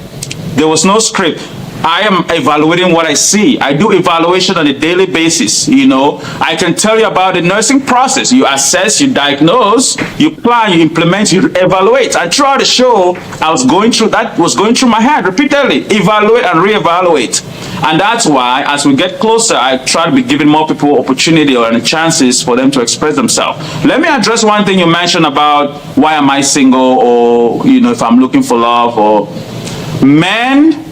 S2: I am evaluating what I see. I do evaluation on a daily basis. I can tell you about the nursing process. You assess, you diagnose, you plan, you implement, you evaluate. And throughout the show, was going through my head repeatedly. Evaluate and reevaluate. And that's why, as we get closer, I try to be giving more people opportunity or chances for them to express themselves. Let me address one thing you mentioned about why am I single, or if I'm looking for love, or men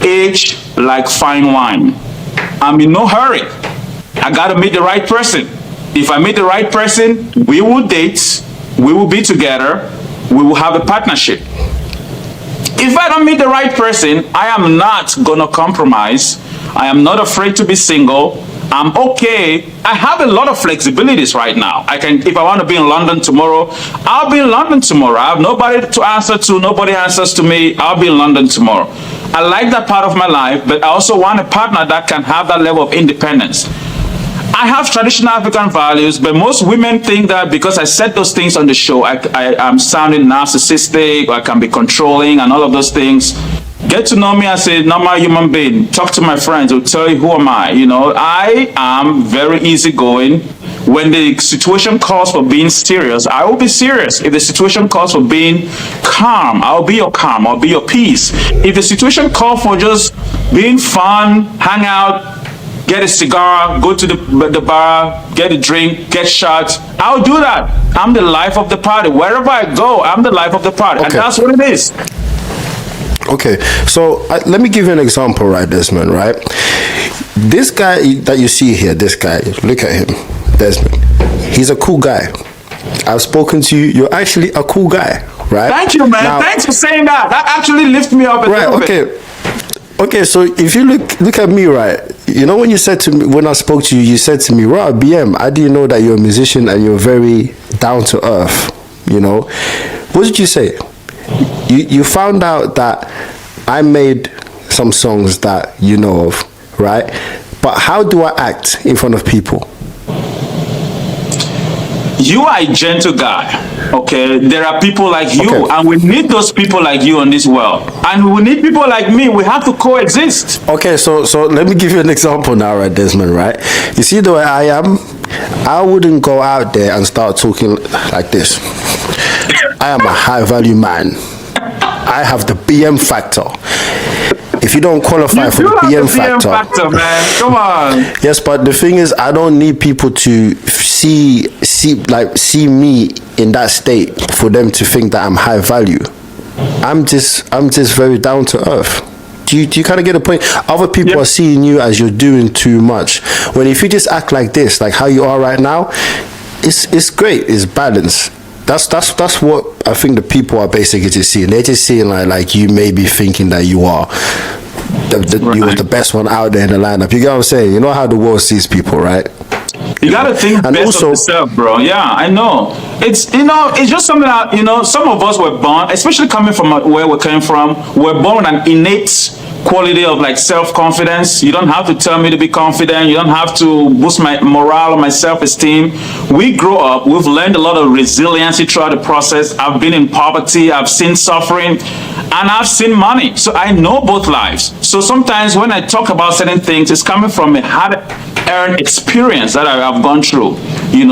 S2: age like fine wine. I'm in no hurry. I gotta meet the right person. If I meet the right person, we will date, we will be together, we will have a partnership. If I don't meet the right person, I am not gonna compromise. I am not afraid to be single. I'm okay. I have a lot of flexibilities right now. If I want to be in London tomorrow, I'll be in London tomorrow. I have nobody to answer to, nobody answers to me. I'll be in London tomorrow. I like that part of my life, but I also want a partner that can have that level of independence. I have traditional African values, but most women think that because I said those things on the show, I'm sounding narcissistic, or I can be controlling and all of those things. Get to know me as a normal human being. Talk to my friends. They'll tell you who am I. I am very easygoing. When the situation calls for being serious, I will be serious. If the situation calls for being calm, I'll be your calm. I'll be your peace. If the situation calls for just being fun, hang out, get a cigar, go to the bar, get a drink, get shots, I'll do that. I'm the life of the party. Wherever I go, I'm the life of the party. Okay. And that's what it is.
S4: Okay, so let me give you an example, right, Desmond, right? this guy that you see here, this guy, look at him, Desmond. He's a cool guy. I've spoken to you. You're actually a cool guy, right?
S2: Thank you, man.
S4: Now,
S2: Thanks for saying that. That actually lifts me up a little bit.
S4: Okay, so if you look at me, right, you know when you said to me, when I spoke to you, you said to me, "Right, BM, I didn't know that you're a musician and you're very down to earth," you know. What did you say? You found out that I made some songs that you know of, right? But how do I act in front of people?
S2: You are a gentle guy, okay? There are people like you, and we need those people like you in this world. And we need people like me. We have to coexist.
S4: Okay, so let me give you an example now, right, Desmond, right? You see the way I am? I wouldn't go out there and start talking like this. I am a high-value man. I have the BM factor. If you don't qualify for the BM factor,
S2: man. Come on.
S4: Yes, but the thing is, I don't need people to see me in that state for them to think that I'm high value. I'm just very down to earth. Do you kind of get the point? Other people are seeing you as you're doing too much. When if you just act like this, like how you are right now, it's great. It's balanced. That's what I think the people are basically just seeing. They're just seeing like you may be thinking that you are you are the best one out there in the lineup. You get what I'm saying? You know how the world sees people, right?
S2: You gotta think
S4: and
S2: best
S4: also,
S2: of yourself, bro. Yeah, I know. It's it's just something that some of us were born, especially coming from where we came from. We're born with an innate quality of like self-confidence. You don't have to tell me to be confident. You don't have to boost my morale or my self-esteem. We grow up, we've learned a lot of resiliency throughout the process. I've been in poverty, I've seen suffering, and I've seen money. So I know both lives. So sometimes when I talk about certain things, it's coming from a hard-earned experience that I've gone through.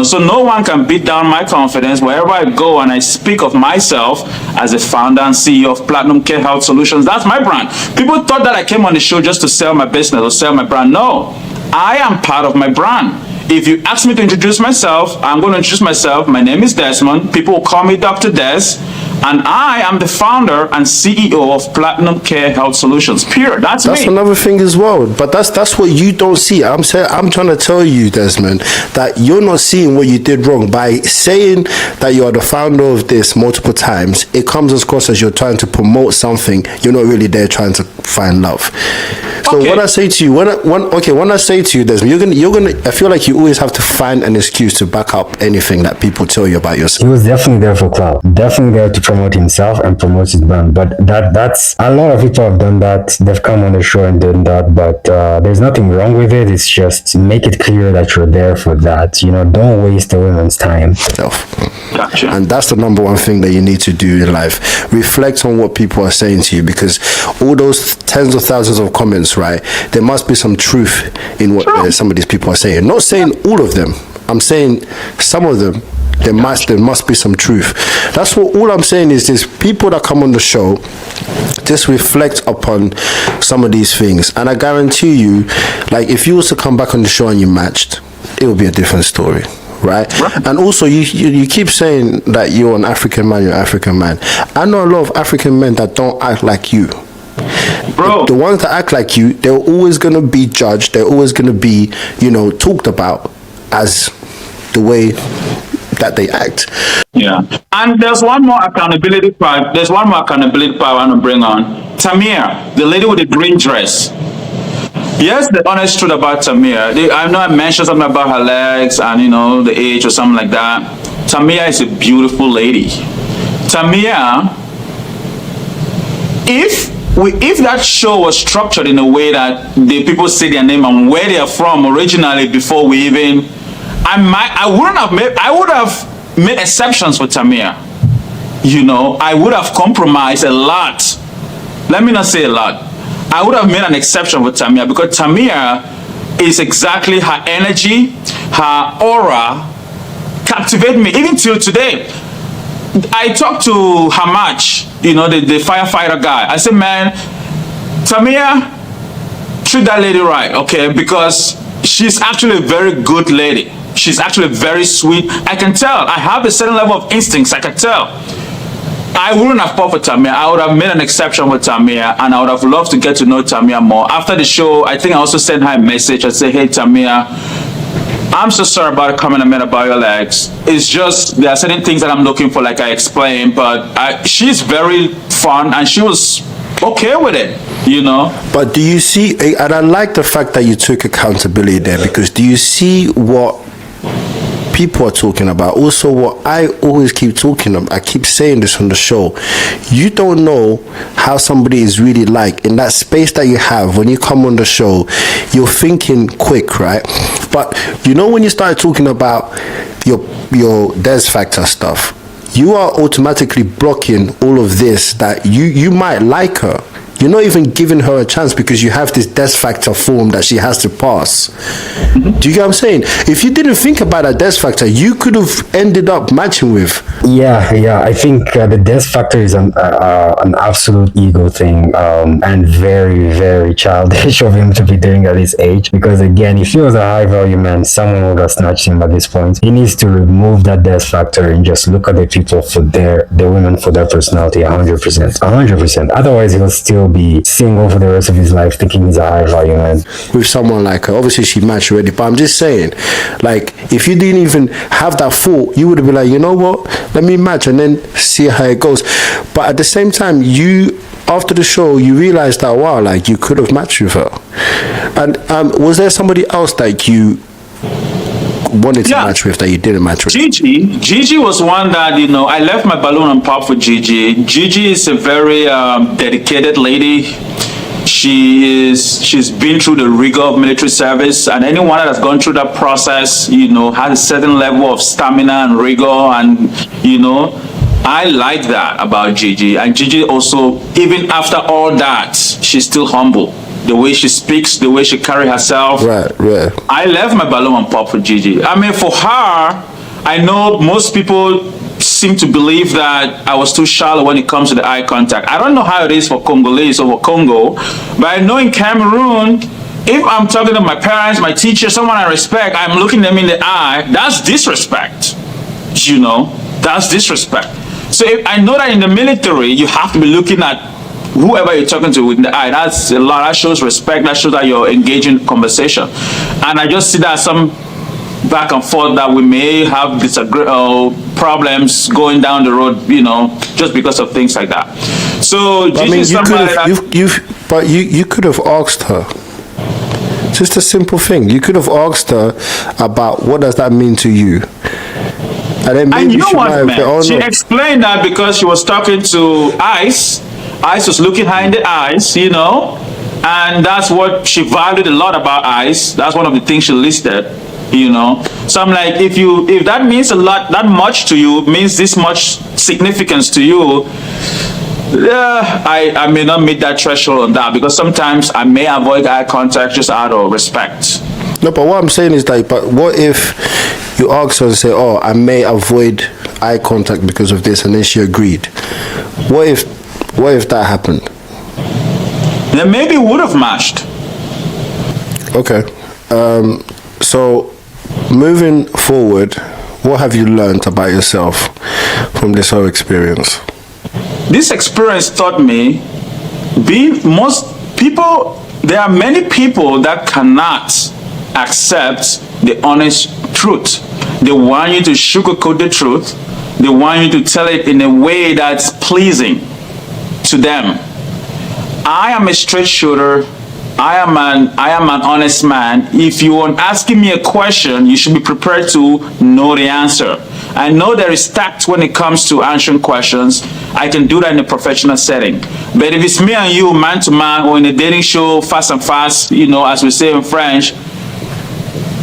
S2: So no one can beat down my confidence wherever I go and I speak of myself as a founder and CEO of Platinum Care Health Solutions. That's my brand. People thought that I came on the show just to sell my business or sell my brand. No, I am part of my brand. If you ask me to introduce myself, I'm going to introduce myself. My name is Desmond. People will call me Dr. Des. And I am the founder and CEO of Platinum Care Health Solutions. Period. That's me.
S4: That's another thing as well. But that's what you don't see. I'm trying to tell you, Desmond, that you're not seeing what you did wrong. By saying that you are the founder of this multiple times, it comes across as you're trying to promote something. You're not really there trying to find love. So when I say to you, when I say to you, Desmond, you're gonna. I feel like you always have to find an excuse to back up anything that people tell you about yourself.
S3: He was definitely there for clout. Definitely there to promote himself and promote his brand. But that's a lot of people have done that. They've come on the show and done that. But there's nothing wrong with it. It's just make it clear that you're there for that. Don't waste a woman's time.
S2: Gotcha.
S4: And that's the number one thing that you need to do in life. Reflect on what people are saying to you, because all those tens of thousands of comments, right? There must be some truth in what some of these people are saying. Not saying all of them. I'm saying some of them. There must be some truth. That's what all I'm saying is this: people that come on the show, just reflect upon some of these things, and I guarantee you, like if you was to come back on the show and you matched, it would be a different story. Right? And also you keep saying that you're an African man, I know a lot of African men that don't act like you.
S2: Bro.
S4: The ones that act like you, they're always gonna be judged, they're always gonna be, talked about as the way that they act.
S2: Yeah. And there's one more accountability part. I want to bring on. Tamir, the lady with the green dress. Yes, the honest truth about Tamir. I know I mentioned something about her legs and, the age or something like that. Tamir is a beautiful lady. Tamir, if that show was structured in a way that the people say their name and where they are from originally before we even, I would have made exceptions for Tamir. I would have compromised a lot. Let me not say a lot. I would have made an exception for Tamir, because Tamir is exactly her energy, her aura captivate me even till today. I talked to Hamach, the firefighter guy. I said, man, Tamir, treat that lady right, okay? Because she's actually a very good lady. She's actually very sweet. I can tell. I have a certain level of instincts. I can tell. I wouldn't have fought for Tamia. I would have made an exception for Tamia, and I would have loved to get to know Tamia more. After the show, I think I also sent her a message. I said, hey, Tamia, I'm so sorry about the comment I made about your legs. It's just, there are certain things that I'm looking for, like I explained, but she's very fun, and she was okay with it, you know.
S4: But do you see, and I like the fact that you took accountability there, because do you see what people are talking about? Also, what I always keep talking about, I keep saying this on the show, you don't know how somebody is really like in that space that you have when you come on the show. You're thinking quick, right? But you know, when you start talking about your Des Factor stuff, you are automatically blocking all of this, that you might like her. You're not even giving her a chance because you have this Des Factor form that she has to pass. Mm-hmm. Do you get what I'm saying? If you didn't think about that Des Factor, you could have ended up matching with.
S3: Yeah. I think the Des Factor is an absolute ego thing, and very, very childish of him to be doing at his age. Because again, if he was a high value man, someone would have snatched him at this point. He needs to remove that Des Factor and just look at the people for the women for their personality 100%. Otherwise, he'll still be single for the rest of his life, thinking he's a high value man.
S4: With someone like her, obviously she matched already, but I'm just saying, like, if you didn't even have that thought, you would have been like, you know what, let me match and then see how it goes. But at the same time, after the show, you realized that, wow, like, you could have matched with her. And was there somebody else that you wanted to match with that you didn't match with?
S2: Gigi was one that, you know, I left my balloon on pop for Gigi. Gigi is a very dedicated lady. She's been through the rigor of military service, and anyone that has gone through that process, you know, has a certain level of stamina and rigor, and, you know, I like that about Gigi. And Gigi also, even after all that, she's still humble. The way she speaks, the way she carries herself.
S4: Right.
S2: I left my balloon on pop for Gigi. I mean, for her, I know most people seem to believe that I was too shallow when it comes to the eye contact. I don't know how it is for Congolese or for Congo, but I know in Cameroon, if I'm talking to my parents, my teacher, someone I respect, I'm looking them in the eye, that's disrespect. You know, that's disrespect. So I know that in the military, you have to be looking at whoever you're talking to with the eye. That's a lot. That shows respect. That shows that you're engaging in conversation. And I just see that some back and forth that we may have problems going down the road, you know, just because of things like that. So
S4: you could have asked her. Just a simple thing. You could have asked her about what does that mean to you. And then maybe
S2: you know what, man? She explained that because she was talking to Ice. Ice was looking her in the eyes, you know, and that's what she valued a lot about Ice. That's one of the things she listed, you know. So I'm like, if that means a lot, that much to you, means this much significance to you, I may not meet that threshold on that, because sometimes I may avoid eye contact just out of respect.
S4: No, but what I'm saying is that, but what if you ask her and say, oh, I may avoid eye contact because of this, and then she agreed? What if that happened?
S2: Then maybe would have matched.
S4: Okay. So moving forward, what have you learned about yourself from this whole experience?
S2: This experience taught me there are many people that cannot accept the honest truth. They want you to sugarcoat the truth. They want you to tell it in a way that's pleasing to them. I am a straight shooter. I am an honest man. If you are asking me a question, you should be prepared to know the answer. I know there is tact when it comes to answering questions. I can do that in a professional setting. But if it's me and you, man to man, or in a dating show, fast and fast, you know, as we say in French,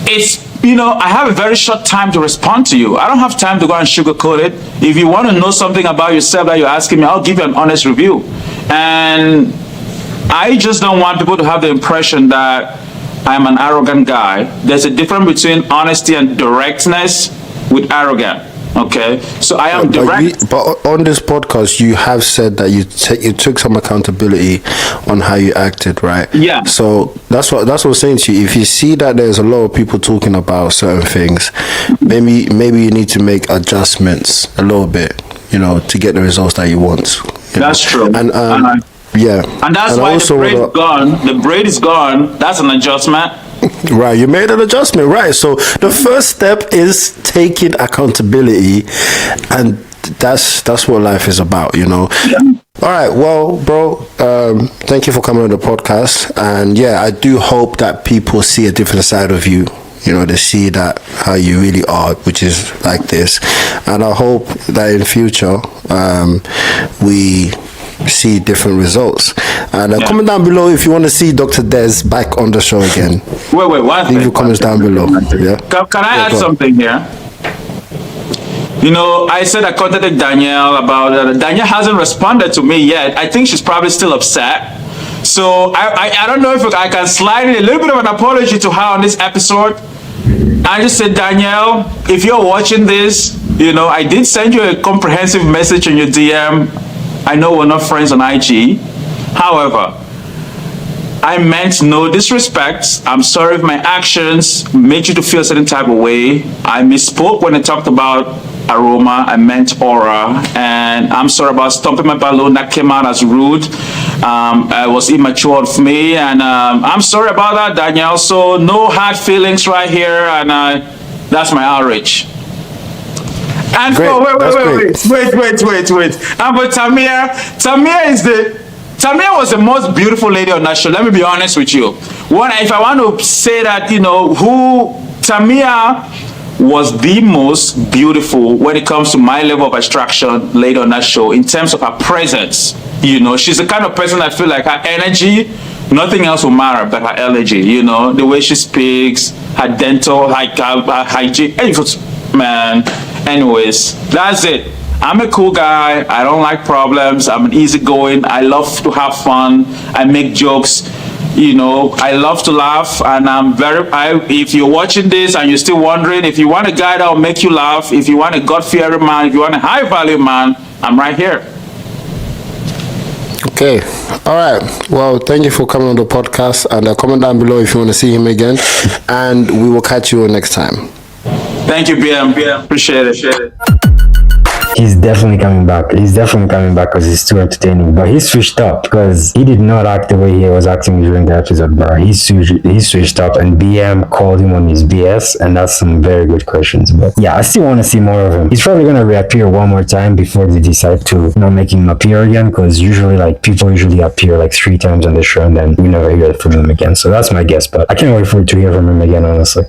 S2: I have a very short time to respond to you. I don't have time to go and sugarcoat it. If you want to know something about yourself that you're asking me, I'll give you an honest review. And I just don't want people to have the impression that I'm an arrogant guy. There's a difference between honesty and directness with arrogant. Okay, so I am direct.
S4: But on this podcast, you have said that you took some accountability on how you acted, right?
S2: Yeah.
S4: So that's what I'm saying to you. If you see that there's a lot of people talking about certain things, maybe you need to make adjustments a little bit. you know, to get the results that you want.
S2: That's true.
S4: And yeah.
S2: And that's why the braid is gone. The braid is gone. That's an adjustment.
S4: Right, you made an adjustment, right? So the first step is taking accountability, and that's what life is about, you know. Yeah. All right, well, bro, thank you for coming on the podcast, and yeah, I do hope that people see a different side of you. You know, they see that how you really are, which is like this, and I hope that in future we see different results. And comment down below if you want to see Dr. Des back on the show again.
S2: Wait, one thing.
S4: Leave your comments down below. Yeah.
S2: Can I add something here? You know, I said I contacted Danielle about it. Danielle hasn't responded to me yet. I think she's probably still upset. So I don't know if I can slide in a little bit of an apology to her on this episode. I just said, Danielle, if you're watching this, you know, I did send you a comprehensive message on your DM. I know we're not friends on IG. However, I meant no disrespect. I'm sorry if my actions made you to feel a certain type of way. I misspoke when I talked about aroma. I meant aura. And I'm sorry about stomping my balloon. That came out as rude. It was immature of me. And I'm sorry about that, Danielle. So no hard feelings right here. And that's my outrage. And
S4: great.
S2: wait. But Tamia was the most beautiful lady on that show. Let me be honest with you. If I want to say that, you know, Tamia was the most beautiful when it comes to my level of abstraction lady on that show in terms of her presence. You know, she's the kind of person I feel like her energy, nothing else will matter but her energy. You know, the way she speaks, her dental, her hygiene. Man, anyways, that's it. I'm a cool guy. I don't like problems. I'm an easygoing. I love to have fun. I make jokes. You know, I love to laugh, and if you're watching this and you're still wondering, if you want a guy that will make you laugh, if you want a God-fearing man, if you want a high-value man, I'm right here.
S4: Okay. All right. Well, thank you for coming on the podcast, and comment down below if you want to see him again, and we will catch you next time.
S2: Thank you, BM. Appreciate it.
S3: He's definitely coming back. Because he's too entertaining. But he switched up because he did not act the way he was acting during the episode. But he switched up, and BM called him on his BS, and that's some very good questions. But yeah, I still want to see more of him. He's probably gonna reappear one more time before they decide to not make him appear again. Because usually, people appear like 3 times on the show, and then we never hear from him again. So that's my guess. But I can't wait to hear from him again, honestly.